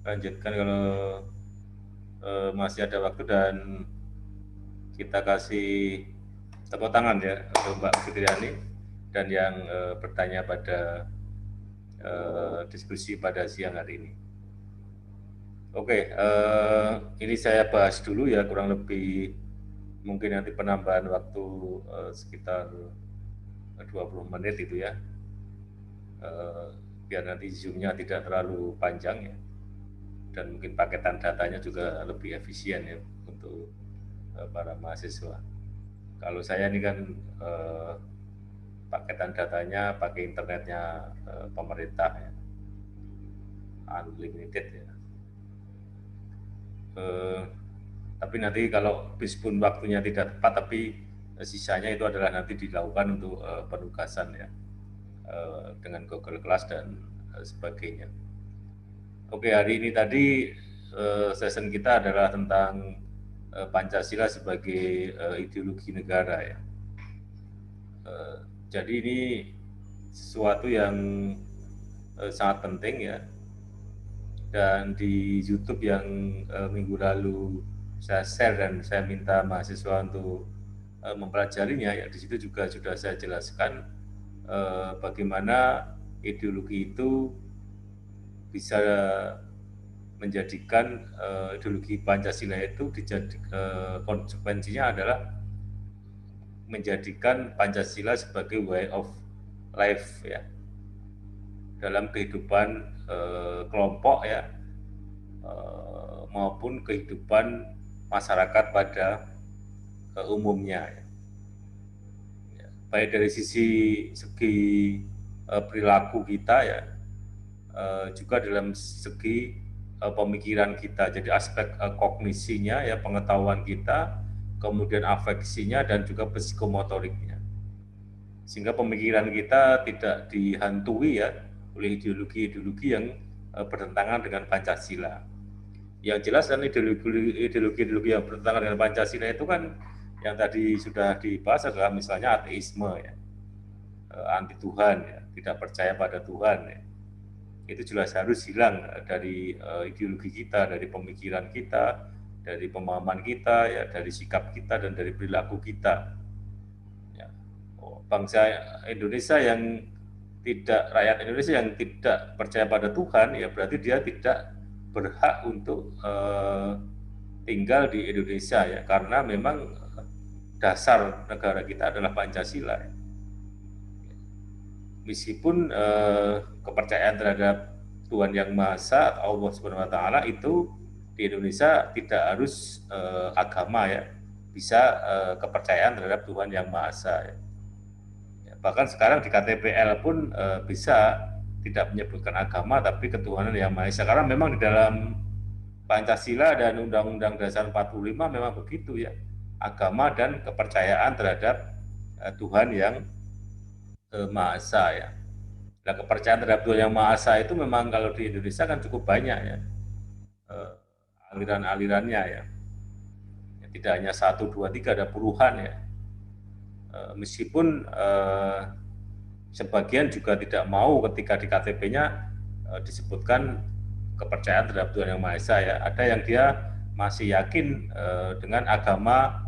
lanjutkan kalau masih ada waktu, dan kita kasih tepuk tangan ya untuk Mbak Fitriani dan yang bertanya pada diskusi pada siang hari ini. Oke, ini saya bahas dulu ya, kurang lebih mungkin nanti penambahan waktu sekitar 20 menit itu ya, biar nanti Zoom-nya tidak terlalu panjang ya, dan mungkin paketan datanya juga lebih efisien ya untuk para mahasiswa. Kalau saya ini kan paketan datanya pakai internetnya pemerintah ya, unlimited ya. Tapi nanti kalau meskipun waktunya tidak tepat, tapi sisanya itu adalah nanti dilakukan untuk penugasan ya, dengan Google Class dan sebagainya. Oke, hari ini tadi session kita adalah tentang Pancasila sebagai ideologi negara ya. Jadi ini sesuatu yang sangat penting ya. Dan di YouTube yang minggu lalu saya share dan saya minta mahasiswa untuk mempelajarinya ya, di situ juga sudah saya jelaskan bagaimana ideologi itu bisa menjadikan ideologi Pancasila itu konsekuensinya adalah menjadikan Pancasila sebagai way of life ya, dalam kehidupan kelompok ya, maupun kehidupan masyarakat pada umumnya ya. Baik dari segi perilaku kita ya, juga dalam segi pemikiran kita. Jadi aspek kognisinya ya, pengetahuan kita, kemudian afeksinya, dan juga psikomotoriknya, sehingga pemikiran kita tidak dihantui ya oleh ideologi-ideologi yang bertentangan dengan Pancasila. Yang jelas kan ideologi-ideologi yang bertentangan dengan Pancasila itu kan yang tadi sudah dibahas adalah misalnya ateisme ya, anti Tuhan ya, tidak percaya pada Tuhan ya. Itu jelas harus hilang dari ideologi kita, dari pemikiran kita, dari pemahaman kita ya, dari sikap kita dan dari perilaku kita. Ya. Bangsa Indonesia yang rakyat Indonesia yang tidak percaya pada Tuhan ya, berarti dia tidak berhak untuk tinggal di Indonesia ya, karena memang dasar negara kita adalah Pancasila. Meskipun kepercayaan terhadap Tuhan Yang Maha Esa, Allah Subhanahu Wa Taala itu di Indonesia tidak harus agama ya, bisa kepercayaan terhadap Tuhan Yang Maha Esa ya. Bahkan sekarang di KTPL pun bisa tidak menyebutkan agama tapi ketuhanan Yang Maha Esa, karena memang di dalam Pancasila dan Undang-Undang Dasar 45 memang begitu ya, agama dan kepercayaan terhadap Tuhan Yang Maha Esa ya. Nah, kepercayaan terhadap Tuhan Yang Maha Esa itu memang kalau di Indonesia kan cukup banyak ya, aliran-alirannya ya. Tidak hanya 1, 2, 3, ada puluhan ya. Meskipun sebagian juga tidak mau ketika di KTP-nya disebutkan kepercayaan terhadap Tuhan Yang Maha Esa ya. Ada yang dia masih yakin dengan agama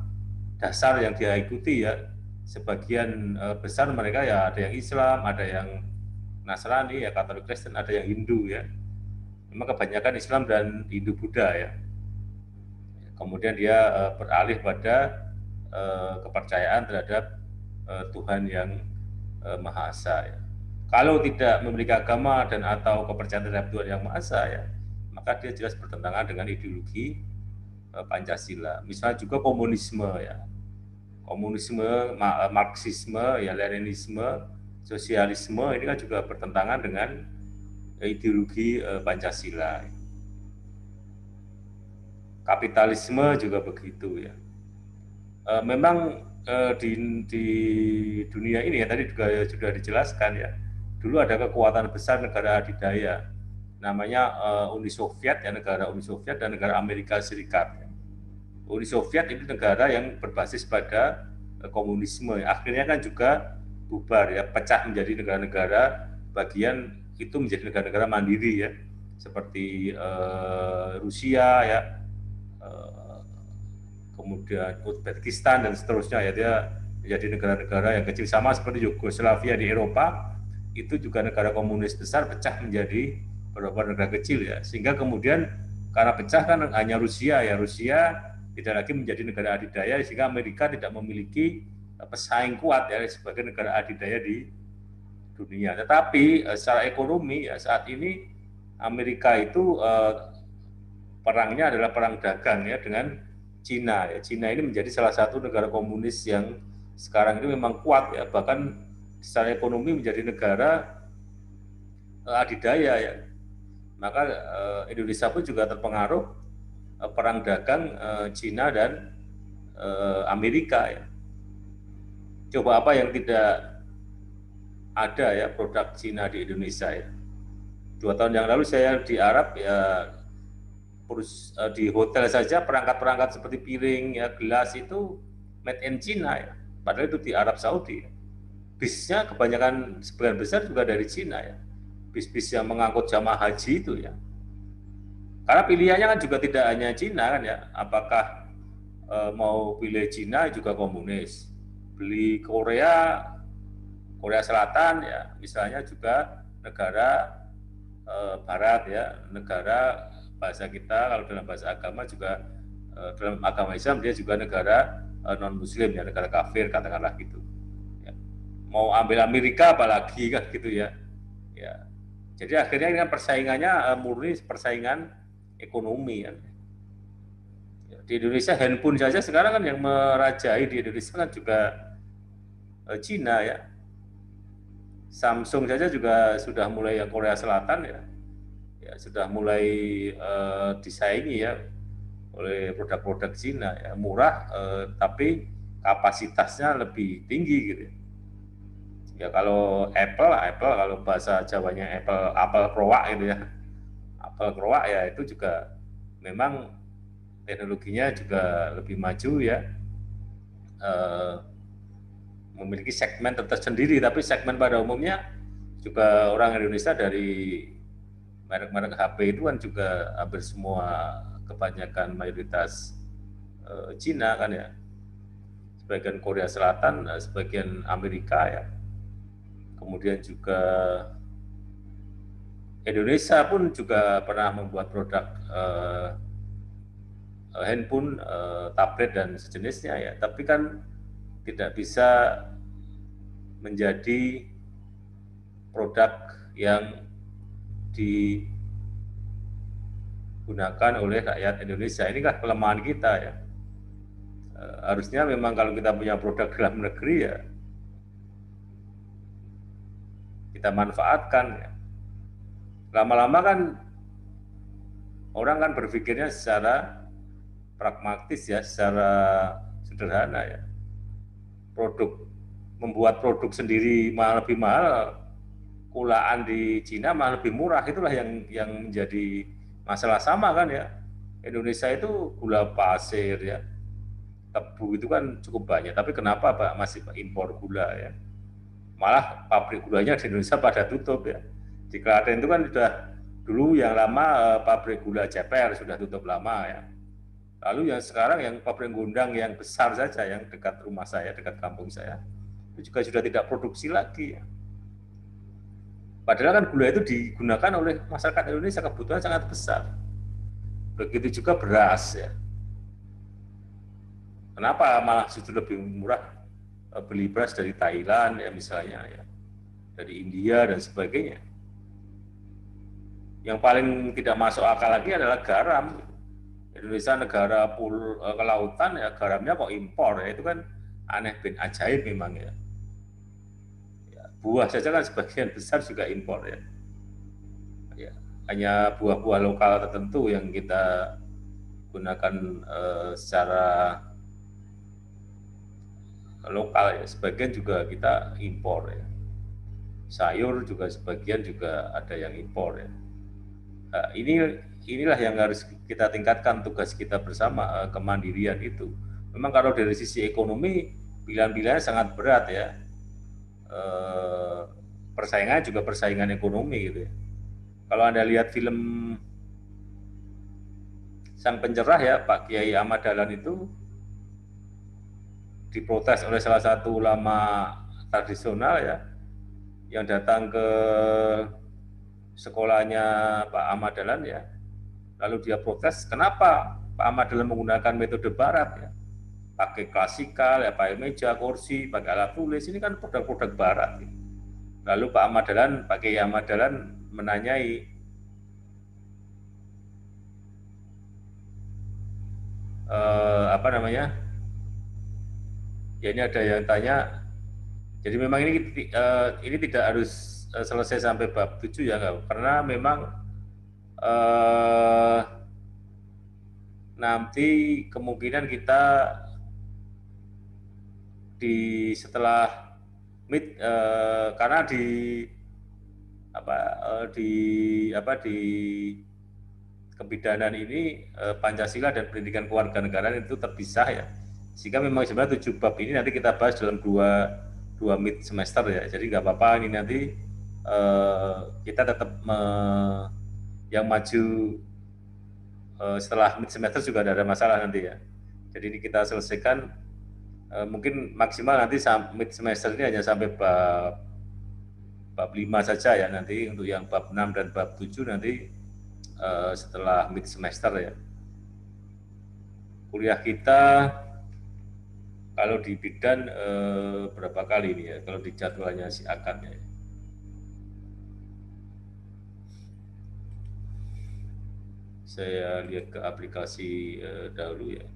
dasar yang dia ikuti ya. Sebagian besar mereka ya, ada yang Islam, ada yang Nasrani ya, Katolik Kristen, ada yang Hindu ya. Memang kebanyakan Islam dan Hindu Buddha ya. Kemudian dia beralih pada kepercayaan terhadap Tuhan Yang Maha Esa ya. Kalau tidak memiliki agama dan atau kepercayaan terhadap Tuhan Yang Maha Esa ya, maka dia jelas bertentangan dengan ideologi Pancasila. Misalnya juga komunisme ya. Komunisme, Marxisme ya, Leninisme, sosialisme ini kan juga bertentangan dengan ideologi Pancasila. kapitalisme juga begitu ya. Memang di dunia ini ya tadi juga sudah dijelaskan ya. Dulu ada kekuatan besar negara adidaya, namanya Uni Soviet ya, negara Uni Soviet dan negara Amerika Serikat. Uni Soviet itu negara yang berbasis pada komunisme. Akhirnya kan juga bubar ya, pecah menjadi negara-negara bagian itu menjadi negara-negara mandiri ya, seperti Rusia ya, kemudian Uzbekistan dan seterusnya ya, dia menjadi negara-negara yang kecil, sama seperti Yugoslavia di Eropa, itu juga negara komunis besar pecah menjadi beberapa negara kecil ya, sehingga kemudian karena pecah kan hanya Rusia ya, Rusia tidak lagi menjadi negara adidaya, sehingga Amerika tidak memiliki pesaing kuat ya sebagai negara adidaya di dunia. Tetapi secara ekonomi ya saat ini Amerika itu perangnya adalah perang dagang ya dengan Cina ya. Cina ini menjadi salah satu negara komunis yang sekarang ini memang kuat ya, bahkan secara ekonomi menjadi negara adidaya ya. Maka Indonesia pun juga terpengaruh perang dagang Cina dan Amerika ya. Coba apa yang tidak ada ya produk Cina di Indonesia ya. 2 tahun yang lalu saya di Arab ya, di hotel saja perangkat-perangkat seperti piring ya, gelas itu made in China ya. Padahal itu di Arab Saudi. Bisnya kebanyakan sebagian besar juga dari Cina ya. Bis-bis yang mengangkut jamaah haji itu ya. Karena pilihannya kan juga tidak hanya Cina kan ya. Apakah mau pilih Cina juga komunis. Beli Korea Selatan ya, misalnya juga negara Barat ya, negara bahasa kita kalau dalam bahasa agama juga dalam agama Islam dia juga negara non Muslim ya, negara kafir katakanlah gitu. Ya. Mau ambil Amerika apalagi kan gitu ya. Ya. Jadi akhirnya ini persaingannya murni persaingan ekonomi kan. Ya. Di Indonesia handphone saja sekarang kan yang merajai di Indonesia kan juga Cina ya. Samsung saja juga sudah mulai yang Korea Selatan ya. Ya, sudah mulai disaingi ya oleh produk-produk Cina ya, murah tapi kapasitasnya lebih tinggi gitu ya. Kalau Apple kalau bahasa Jawanya Apple Kroak gitu ya, Apple Kroak ya, itu juga memang teknologinya juga lebih maju ya, memiliki segmen tersendiri, tapi segmen pada umumnya juga orang Indonesia dari merek-merek HP itu kan juga hampir semua kebanyakan mayoritas Cina kan ya, sebagian Korea Selatan, sebagian Amerika ya, kemudian juga Indonesia pun juga pernah membuat produk handphone, tablet dan sejenisnya ya, tapi kan tidak bisa menjadi produk yang digunakan oleh rakyat Indonesia. Ini kan kelemahan kita ya. Harusnya memang kalau kita punya produk dalam negeri ya kita manfaatkan ya. Lama-lama kan orang kan berpikirnya secara pragmatis ya, secara sederhana ya. Membuat produk sendiri malah lebih mahal, kulaan di Cina malah lebih murah, itulah yang menjadi masalah. Sama kan ya, Indonesia itu gula pasir ya, tebu itu kan cukup banyak, tapi kenapa Pak masih impor gula ya? Malah pabrik gulanya di Indonesia pada tutup ya. Di Klaten itu kan sudah dulu yang lama pabrik gula Ceper sudah tutup lama ya. Lalu yang sekarang yang pabrik Gondang yang besar saja yang dekat rumah saya, dekat kampung saya, itu juga sudah tidak produksi lagi ya. Padahal kan gula itu digunakan oleh masyarakat Indonesia, kebutuhan sangat besar. Begitu juga beras ya. Kenapa malah justru lebih murah beli beras dari Thailand ya misalnya ya, dari India dan sebagainya. Yang paling tidak masuk akal lagi adalah garam. Indonesia negara kelautan ya, garamnya kok impor ya, itu kan aneh bin ajaib memang ya. Buah saja kan sebagian besar juga impor ya. Ya, hanya buah-buah lokal tertentu yang kita gunakan secara lokal ya, sebagian juga kita impor ya. Sayur juga sebagian juga ada yang impor ya. Nah, inilah yang harus kita tingkatkan tugas kita bersama, kemandirian itu. Memang kalau dari sisi ekonomi pilihan-pilihannya sangat berat ya. Persaingan juga persaingan ekonomi gitu ya. Kalau Anda lihat film Sang Pencerah ya, Pak Kiai Ahmad Dahlan itu diprotes oleh salah satu ulama tradisional ya, yang datang ke sekolahnya Pak Ahmad Dahlan ya, lalu dia protes, kenapa Pak Ahmad Dahlan menggunakan metode barat ya, pakai klasikal ya, pakai meja, kursi, pakai alat tulis, ini kan produk-produk barat ya. Lalu Pak Ahmad Dahlan, Pak Kiai Ahmad Dahlan menanyai, apa namanya, ya ini ada yang tanya, jadi memang ini tidak harus selesai sampai bab 7 ya, karena memang nanti kemungkinan kita setelah mid, karena di kebidanan ini Pancasila dan pendidikan kewarganegaraan itu terpisah ya, sehingga memang sebenarnya 7 bab ini nanti kita bahas dalam dua mid semester ya, jadi nggak apa-apa ini nanti kita tetap yang maju setelah mid semester juga tidak ada masalah nanti ya, jadi ini kita selesaikan mungkin maksimal nanti mid semester ini hanya sampai bab 5 saja ya, nanti untuk yang bab 6 dan bab 7 nanti setelah mid semester ya. Kuliah kita kalau di bidan berapa kali ini ya, kalau di jadwalnya si Akan ya. Saya lihat ke aplikasi dahulu ya.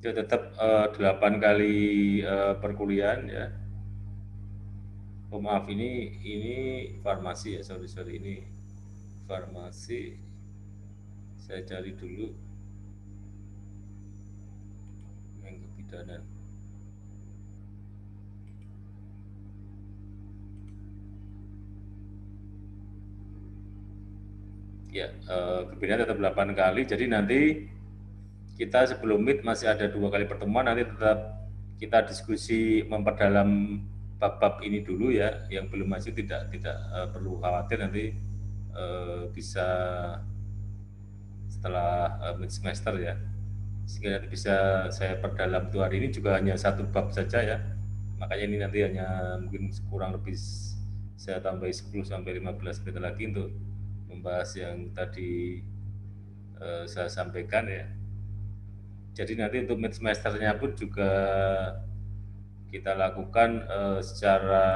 Ya, tetap 8 kali perkuliahan ya. Oh, maaf, ini farmasi ya, sorry ini farmasi. Saya cari dulu yang kebidanan. Ya, kebidanan tetap 8 kali. Jadi nanti kita sebelum mid masih ada 2 kali pertemuan, nanti tetap kita diskusi memperdalam bab-bab ini dulu ya, yang belum masuk tidak perlu khawatir, nanti bisa setelah mid semester ya, sehingga nanti bisa saya perdalam tuh. Hari ini juga hanya 1 bab saja ya, makanya ini nanti hanya mungkin kurang lebih saya tambahi 10-15 menit lagi untuk membahas yang tadi saya sampaikan ya. Jadi nanti untuk mid semesternya pun juga kita lakukan secara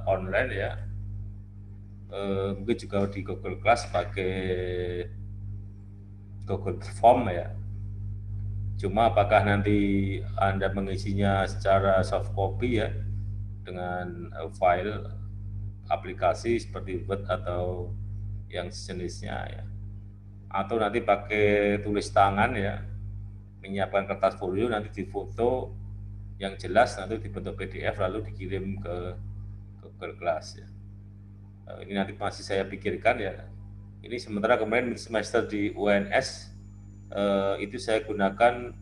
online ya, mungkin juga di Google Class pakai Google Form ya. Cuma apakah nanti Anda mengisinya secara soft copy ya, dengan file aplikasi seperti Word atau yang sejenisnya ya, atau nanti pakai tulis tangan ya, menyiapkan kertas folio, nanti difoto yang jelas, nanti dibentuk PDF lalu dikirim ke Google Class ya. Ini nanti masih saya pikirkan ya. Ini sementara kemarin semester di UNS itu saya gunakan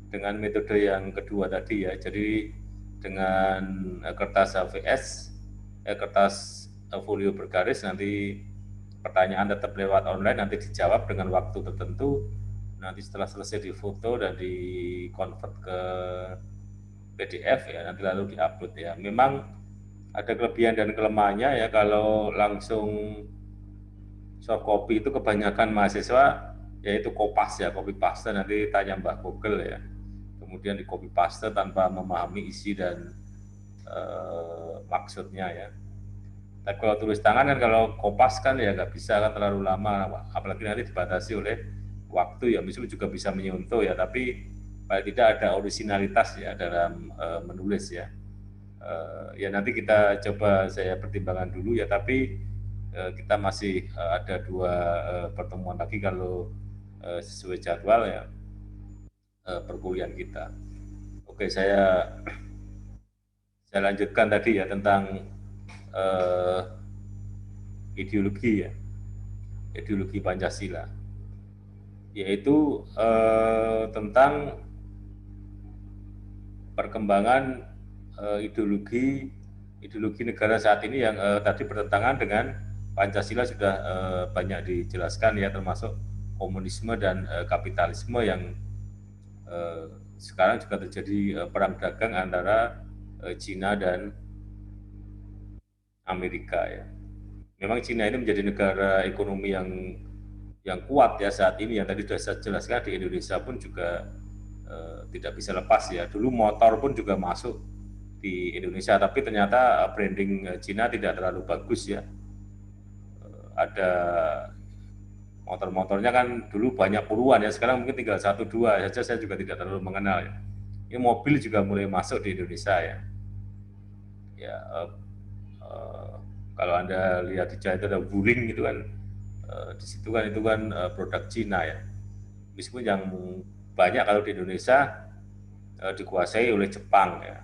dengan metode yang kedua tadi ya. Jadi dengan kertas HVS, kertas folio bergaris, nanti pertanyaan tetap lewat online, nanti dijawab dengan waktu tertentu. Nanti setelah selesai difoto dan di-convert ke PDF ya, nanti lalu di-upload ya. Memang ada kelebihan dan kelemahannya ya, kalau langsung soft copy itu kebanyakan mahasiswa yaitu kopas ya, copy paste, nanti tanya Mbak Google ya. Kemudian di copy paste tanpa memahami isi dan maksudnya ya. Tapi kalau tulis tangan kan, kalau kopas kan ya nggak bisa kan, terlalu lama, apalagi nanti dibatasi oleh waktu ya. Meskipun juga bisa menyentuh ya, tapi paling tidak ada originalitas ya dalam menulis ya. Ya nanti kita coba saya pertimbangkan dulu ya, tapi kita masih ada 2 pertemuan lagi kalau sesuai jadwal ya perkuliahan kita. Oke, saya lanjutkan tadi ya tentang ideologi ya, ideologi Pancasila, yaitu tentang perkembangan ideologi negara saat ini yang tadi bertentangan dengan Pancasila sudah banyak dijelaskan ya, termasuk komunisme dan kapitalisme yang sekarang juga terjadi perang dagang antara Cina dan Amerika ya. Memang Cina ini menjadi negara ekonomi yang kuat ya saat ini, yang tadi sudah saya jelaskan. Di Indonesia pun juga tidak bisa lepas ya. Dulu motor pun juga masuk di Indonesia, tapi ternyata branding Cina tidak terlalu bagus ya. Ada motor-motornya kan dulu banyak puluhan ya, sekarang mungkin tinggal 1-2 saja, saya juga tidak terlalu mengenal ya. Ini mobil juga mulai masuk di Indonesia ya. Ya kalau Anda lihat di China itu ada Wuling gitu kan, di situ kan itu kan produk Cina ya. Meskipun yang banyak kalau di Indonesia dikuasai oleh Jepang ya,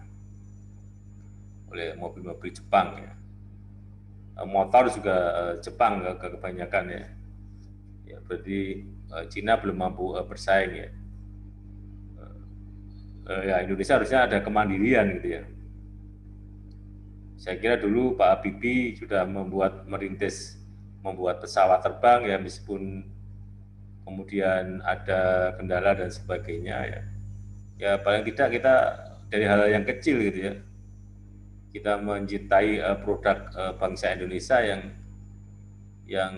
oleh mobil-mobil Jepang ya. Motor juga Jepang kebanyakan ya. Ya berarti Cina belum mampu bersaing ya. Ya Indonesia harusnya ada kemandirian gitu ya. Saya kira dulu Pak Habibie sudah membuat pesawat terbang ya, meskipun kemudian ada kendala dan sebagainya ya. Ya paling tidak kita dari hal yang kecil gitu ya, kita mencintai produk bangsa Indonesia yang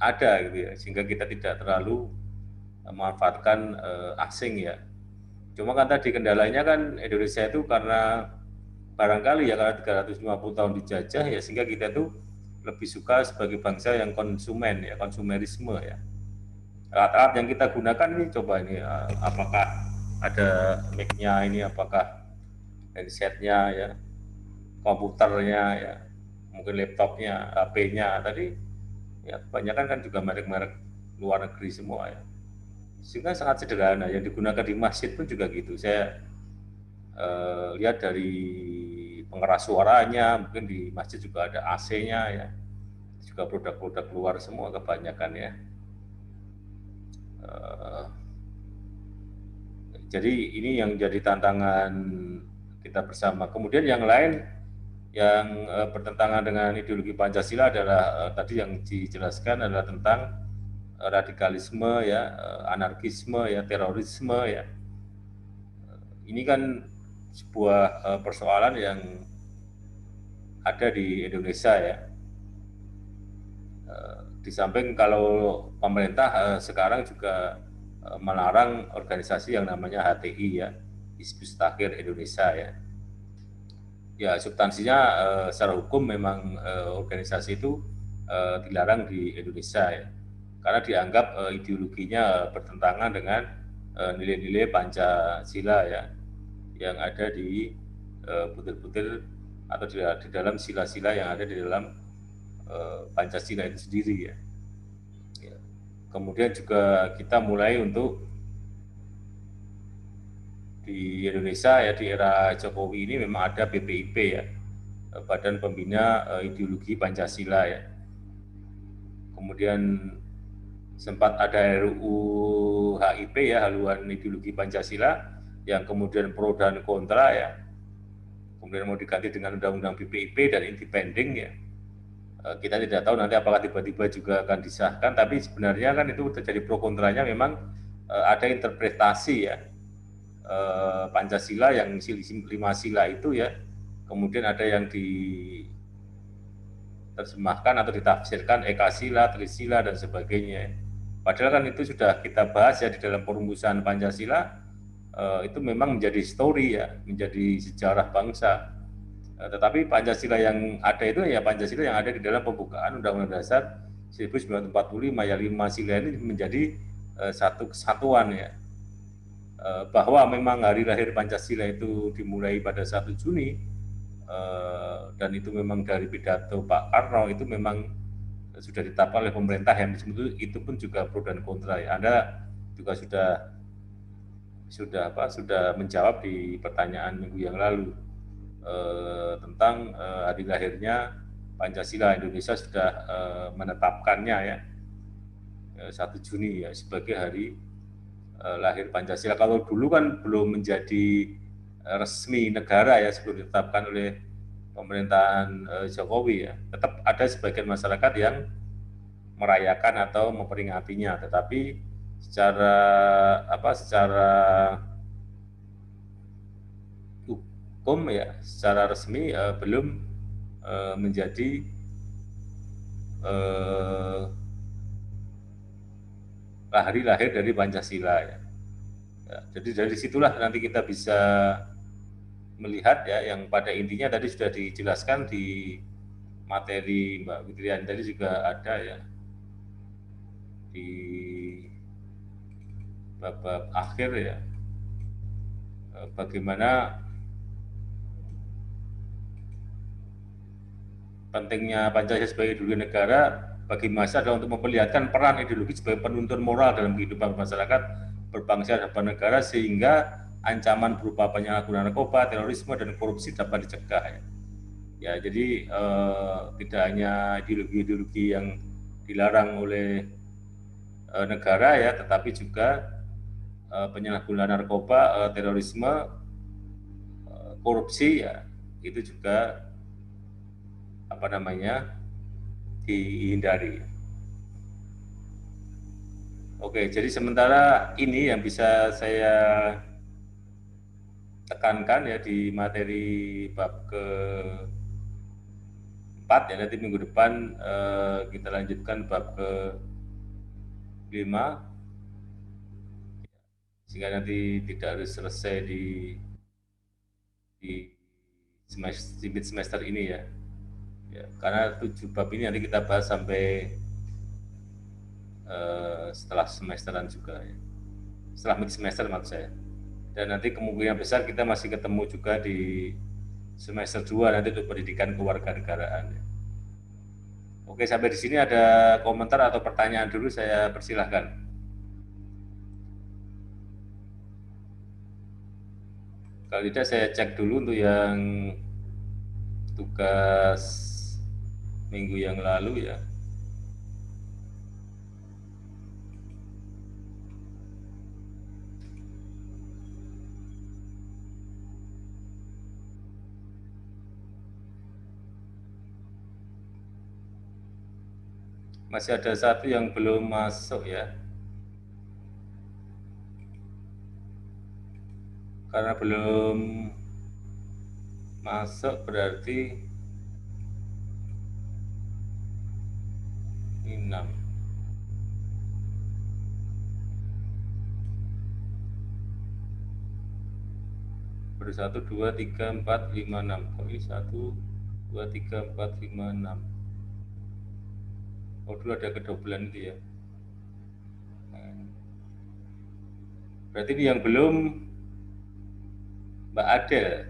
ada gitu ya, sehingga kita tidak terlalu memanfaatkan asing ya. Cuma kan tadi kendalanya kan Indonesia itu karena barangkali ya karena 350 tahun dijajah ya, sehingga kita tuh lebih suka sebagai bangsa yang konsumen ya, konsumerisme ya. Alat-alat yang kita gunakan ini, coba ini apakah ada mic-nya ini, apakah headset-nya ya, komputernya ya, mungkin laptopnya, HP-nya tadi ya, kebanyakan kan juga merek-merek luar negeri semua ya. Sehingga sangat sederhana, yang digunakan di masjid pun juga gitu. Saya lihat dari pengeras suaranya, mungkin di masjid juga ada AC-nya ya, juga produk-produk luar semua kebanyakan ya. Jadi ini yang jadi tantangan kita bersama. Kemudian yang lain yang bertentangan dengan ideologi Pancasila adalah tadi yang dijelaskan adalah tentang radikalisme ya, anarkisme ya, terorisme ya. Ini kan sebuah persoalan yang ada di Indonesia ya. Di samping kalau pemerintah sekarang juga melarang organisasi yang namanya HTI ya, Hizbut Tahrir Indonesia ya. Ya substansinya secara hukum memang organisasi itu dilarang di Indonesia ya, karena dianggap ideologinya bertentangan dengan nilai-nilai Pancasila ya, yang ada di butir-butir atau di dalam sila-sila yang ada di dalam Pancasila itu sendiri ya. Kemudian juga kita mulai untuk di Indonesia ya, di era Jokowi ini memang ada BPIP ya, Badan Pembina Ideologi Pancasila ya. Kemudian sempat ada RUU HIP ya, haluan ideologi Pancasila, yang kemudian pro dan kontra ya. Kemudian mau diganti dengan undang-undang BPIP dan independent ya. Kita tidak tahu nanti apakah tiba-tiba juga akan disahkan, tapi sebenarnya kan itu terjadi pro kontranya, memang ada interpretasi ya Pancasila yang 5 sila itu ya, kemudian ada yang diterjemahkan atau ditafsirkan ekasila, trisila dan sebagainya. Padahal kan itu sudah kita bahas ya di dalam perumusan Pancasila, itu memang menjadi story ya, menjadi sejarah bangsa. Tetapi Pancasila yang ada itu ya Pancasila yang ada di dalam pembukaan Undang-Undang Dasar 1945 ya 5 sila ini menjadi satu kesatuan ya. Bahwa memang hari lahir Pancasila itu dimulai pada 1 Juni dan itu memang dari pidato Pak Karno itu memang sudah ditetapkan oleh pemerintah yang itu pun juga pro dan kontra ya. Anda juga sudah menjawab di pertanyaan minggu yang lalu tentang hari lahirnya Pancasila. Indonesia sudah menetapkannya ya 1 Juni ya sebagai hari lahir Pancasila. Kalau dulu kan belum menjadi resmi negara ya sebelum ditetapkan oleh pemerintahan Jokowi ya. Tetap ada sebagian masyarakat yang merayakan atau memperingatinya, tetapi secara hukum ya, secara resmi belum menjadi hari lahir dari Pancasila ya. Jadi dari situlah nanti kita bisa melihat ya, yang pada intinya tadi sudah dijelaskan di materi Mbak Fitriani tadi juga ada ya di bab akhir ya, bagaimana pentingnya Pancasila sebagai ideologi negara bagi masyarakat adalah untuk memperlihatkan peran ideologi sebagai penuntun moral dalam kehidupan masyarakat berbangsa dan bernegara sehingga ancaman berupa penyalahgunaan narkoba, terorisme, dan korupsi dapat dicegah ya. Ya, jadi tidak hanya ideologi-ideologi yang dilarang oleh negara ya, tetapi juga penyalahgunaan narkoba, terorisme, korupsi ya, itu juga dihindari. Oke, jadi sementara ini yang bisa saya tekankan ya di materi bab ke-4 ya, nanti minggu depan kita lanjutkan bab ke-5 sehingga nanti tidak harus selesai di semester ini ya. Ya, karena 7 bab ini nanti kita bahas sampai setelah semesteran juga ya. Setelah mid semester maksud saya. Dan nanti kemungkinan besar kita masih ketemu juga di semester 2 nanti untuk pendidikan kewarganegaraan. Oke, sampai di sini ada komentar atau pertanyaan dulu, saya persilahkan. Kalau tidak saya cek dulu untuk yang tugas minggu yang lalu ya. Masih ada satu yang belum masuk ya. Karena belum masuk berarti 6. Baru 1, 2, 3, 4, 5, 6. Kok ini 1, 2, 3, 4, 5, 6. Oh, dulu ada kedobelan itu ya. Berarti ini yang belum Mbak Adel.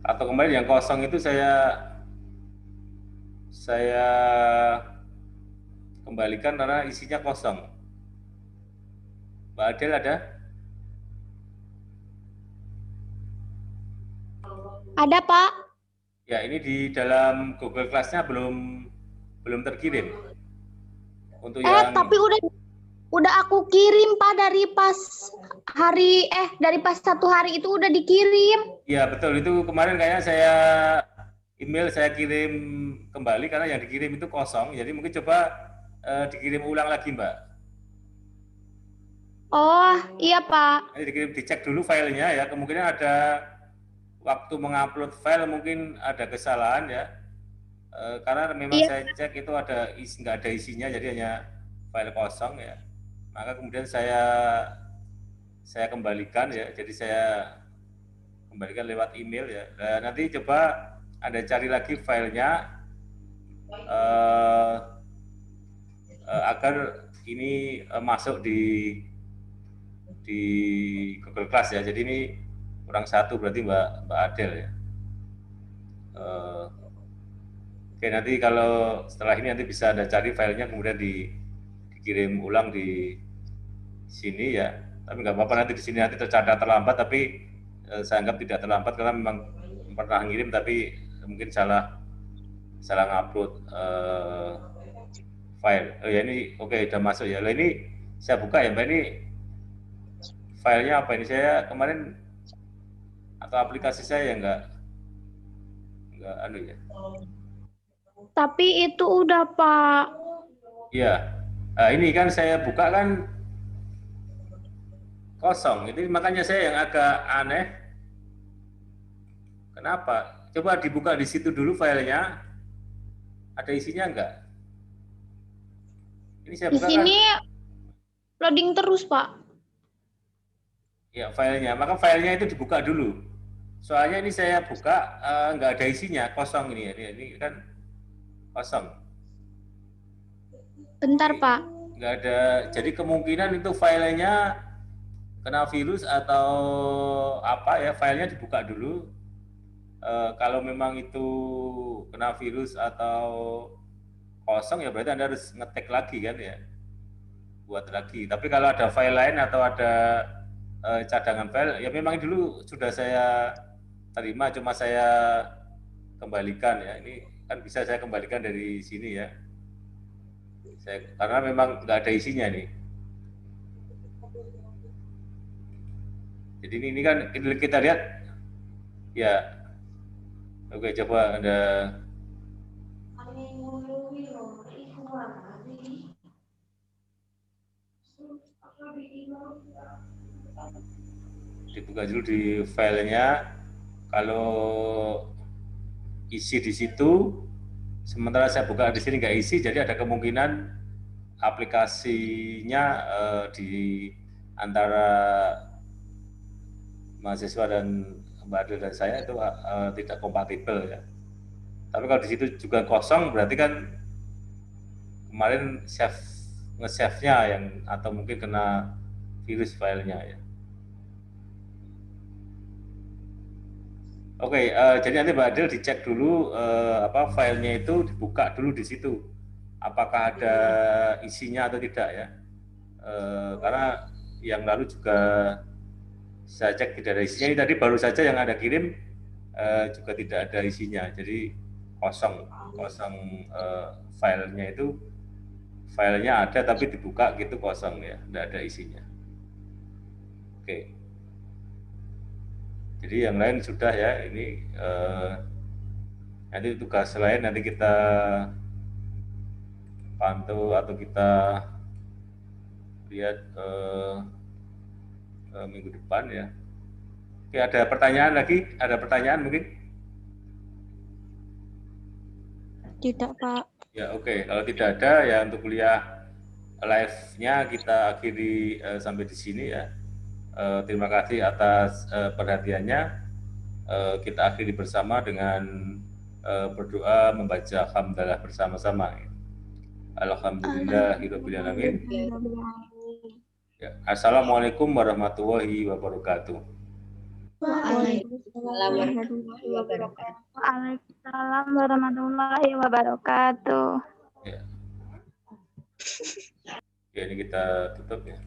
Atau kemarin yang kosong itu saya kembalikan karena isinya kosong. Mbak Adel ada? Ada, Pak. Ya, ini di dalam Google Class-nya belum terkirim. Untuk yang Tapi udah aku kirim, Pak, dari pas satu hari itu udah dikirim. ya betul, itu kemarin kayaknya saya kirim kembali karena yang dikirim itu kosong. Jadi mungkin coba dikirim ulang lagi, Mbak. Oh, iya, Pak. Nanti dikirim, dicek dulu filenya ya. Kemungkinan ada waktu mengupload file mungkin ada kesalahan ya. Karena memang saya cek itu nggak ada isinya, jadi hanya file kosong ya. Maka kemudian saya kembalikan ya. Jadi saya kembalikan lewat email ya. Nah, nanti coba Anda cari lagi filenya agar ini masuk di Google Class ya. Jadi ini kurang satu berarti Mbak Adel ya. Oke, nanti kalau setelah ini nanti bisa Anda cari filenya kemudian dikirim ulang di sini ya. Tapi nggak apa-apa, nanti di sini nanti tercatat terlambat, tapi saya anggap tidak terlambat karena memang pernah ngirim tapi mungkin salah ngupload file. Oh ya ini oke, udah masuk ya. Lah ini saya buka ya Mbak, ini filenya apa ini? Saya kemarin atau aplikasi saya nggak anu ya. Tapi itu udah, Pak. Iya. Nah, ini kan saya buka kan kosong. Itu makanya saya yang agak aneh. Kenapa? Coba dibuka di situ dulu filenya. Ada isinya enggak? Ini saya Di buka sini kan. loading terus, Pak. Ya, filenya. Maka filenya itu dibuka dulu. Soalnya ini saya buka enggak ada isinya, kosong ini. Ini kan kosong. Bentar, Pak. Enggak ada. Jadi kemungkinan itu filenya kena virus atau apa ya, filenya dibuka dulu. Kalau memang itu kena virus atau kosong ya berarti Anda harus ngetek lagi kan ya, buat lagi. Tapi kalau ada file lain atau ada cadangan file ya memang dulu sudah saya terima, cuma saya kembalikan ya. Ini kan bisa saya kembalikan dari sini ya, karena memang nggak ada isinya nih. Jadi ini kan kita lihat ya. Oke, coba Anda dibuka dulu di filenya. Kalau isi di situ, sementara saya buka di sini nggak isi, jadi ada kemungkinan aplikasinya di antara mahasiswa dan Mbak Adel dan saya itu tidak kompatibel ya. Tapi kalau di situ juga kosong berarti kan kemarin nge-save-nya yang atau mungkin kena virus filenya ya. Oke, jadi nanti Mbak Adel dicek dulu filenya itu dibuka dulu di situ. Apakah ada isinya atau tidak ya. Karena yang lalu juga saya cek tidak ada isinya. Ini tadi baru saja yang Anda kirim juga tidak ada isinya. Jadi kosong filenya itu, filenya ada tapi dibuka gitu kosong ya, tidak ada isinya. Oke. Jadi yang lain sudah ya, ini nanti tugas lain nanti kita pantau atau kita lihat minggu depan ya. Oke, ada pertanyaan lagi? Ada pertanyaan mungkin? Tidak, Pak. Ya oke, kalau tidak ada ya untuk kuliah live-nya kita akhiri sampai di sini ya. Terima kasih atas perhatiannya. Kita akhiri bersama dengan berdoa membaca hamdalah bersama-sama. Alhamdulillahirabbil alamin. Ya, assalamualaikum warahmatullahi wabarakatuh. Waalaikumsalam warahmatullahi wabarakatuh. Waalaikumsalam warahmatullahi wabarakatuh. Ya. Ya, ini kita tutup ya.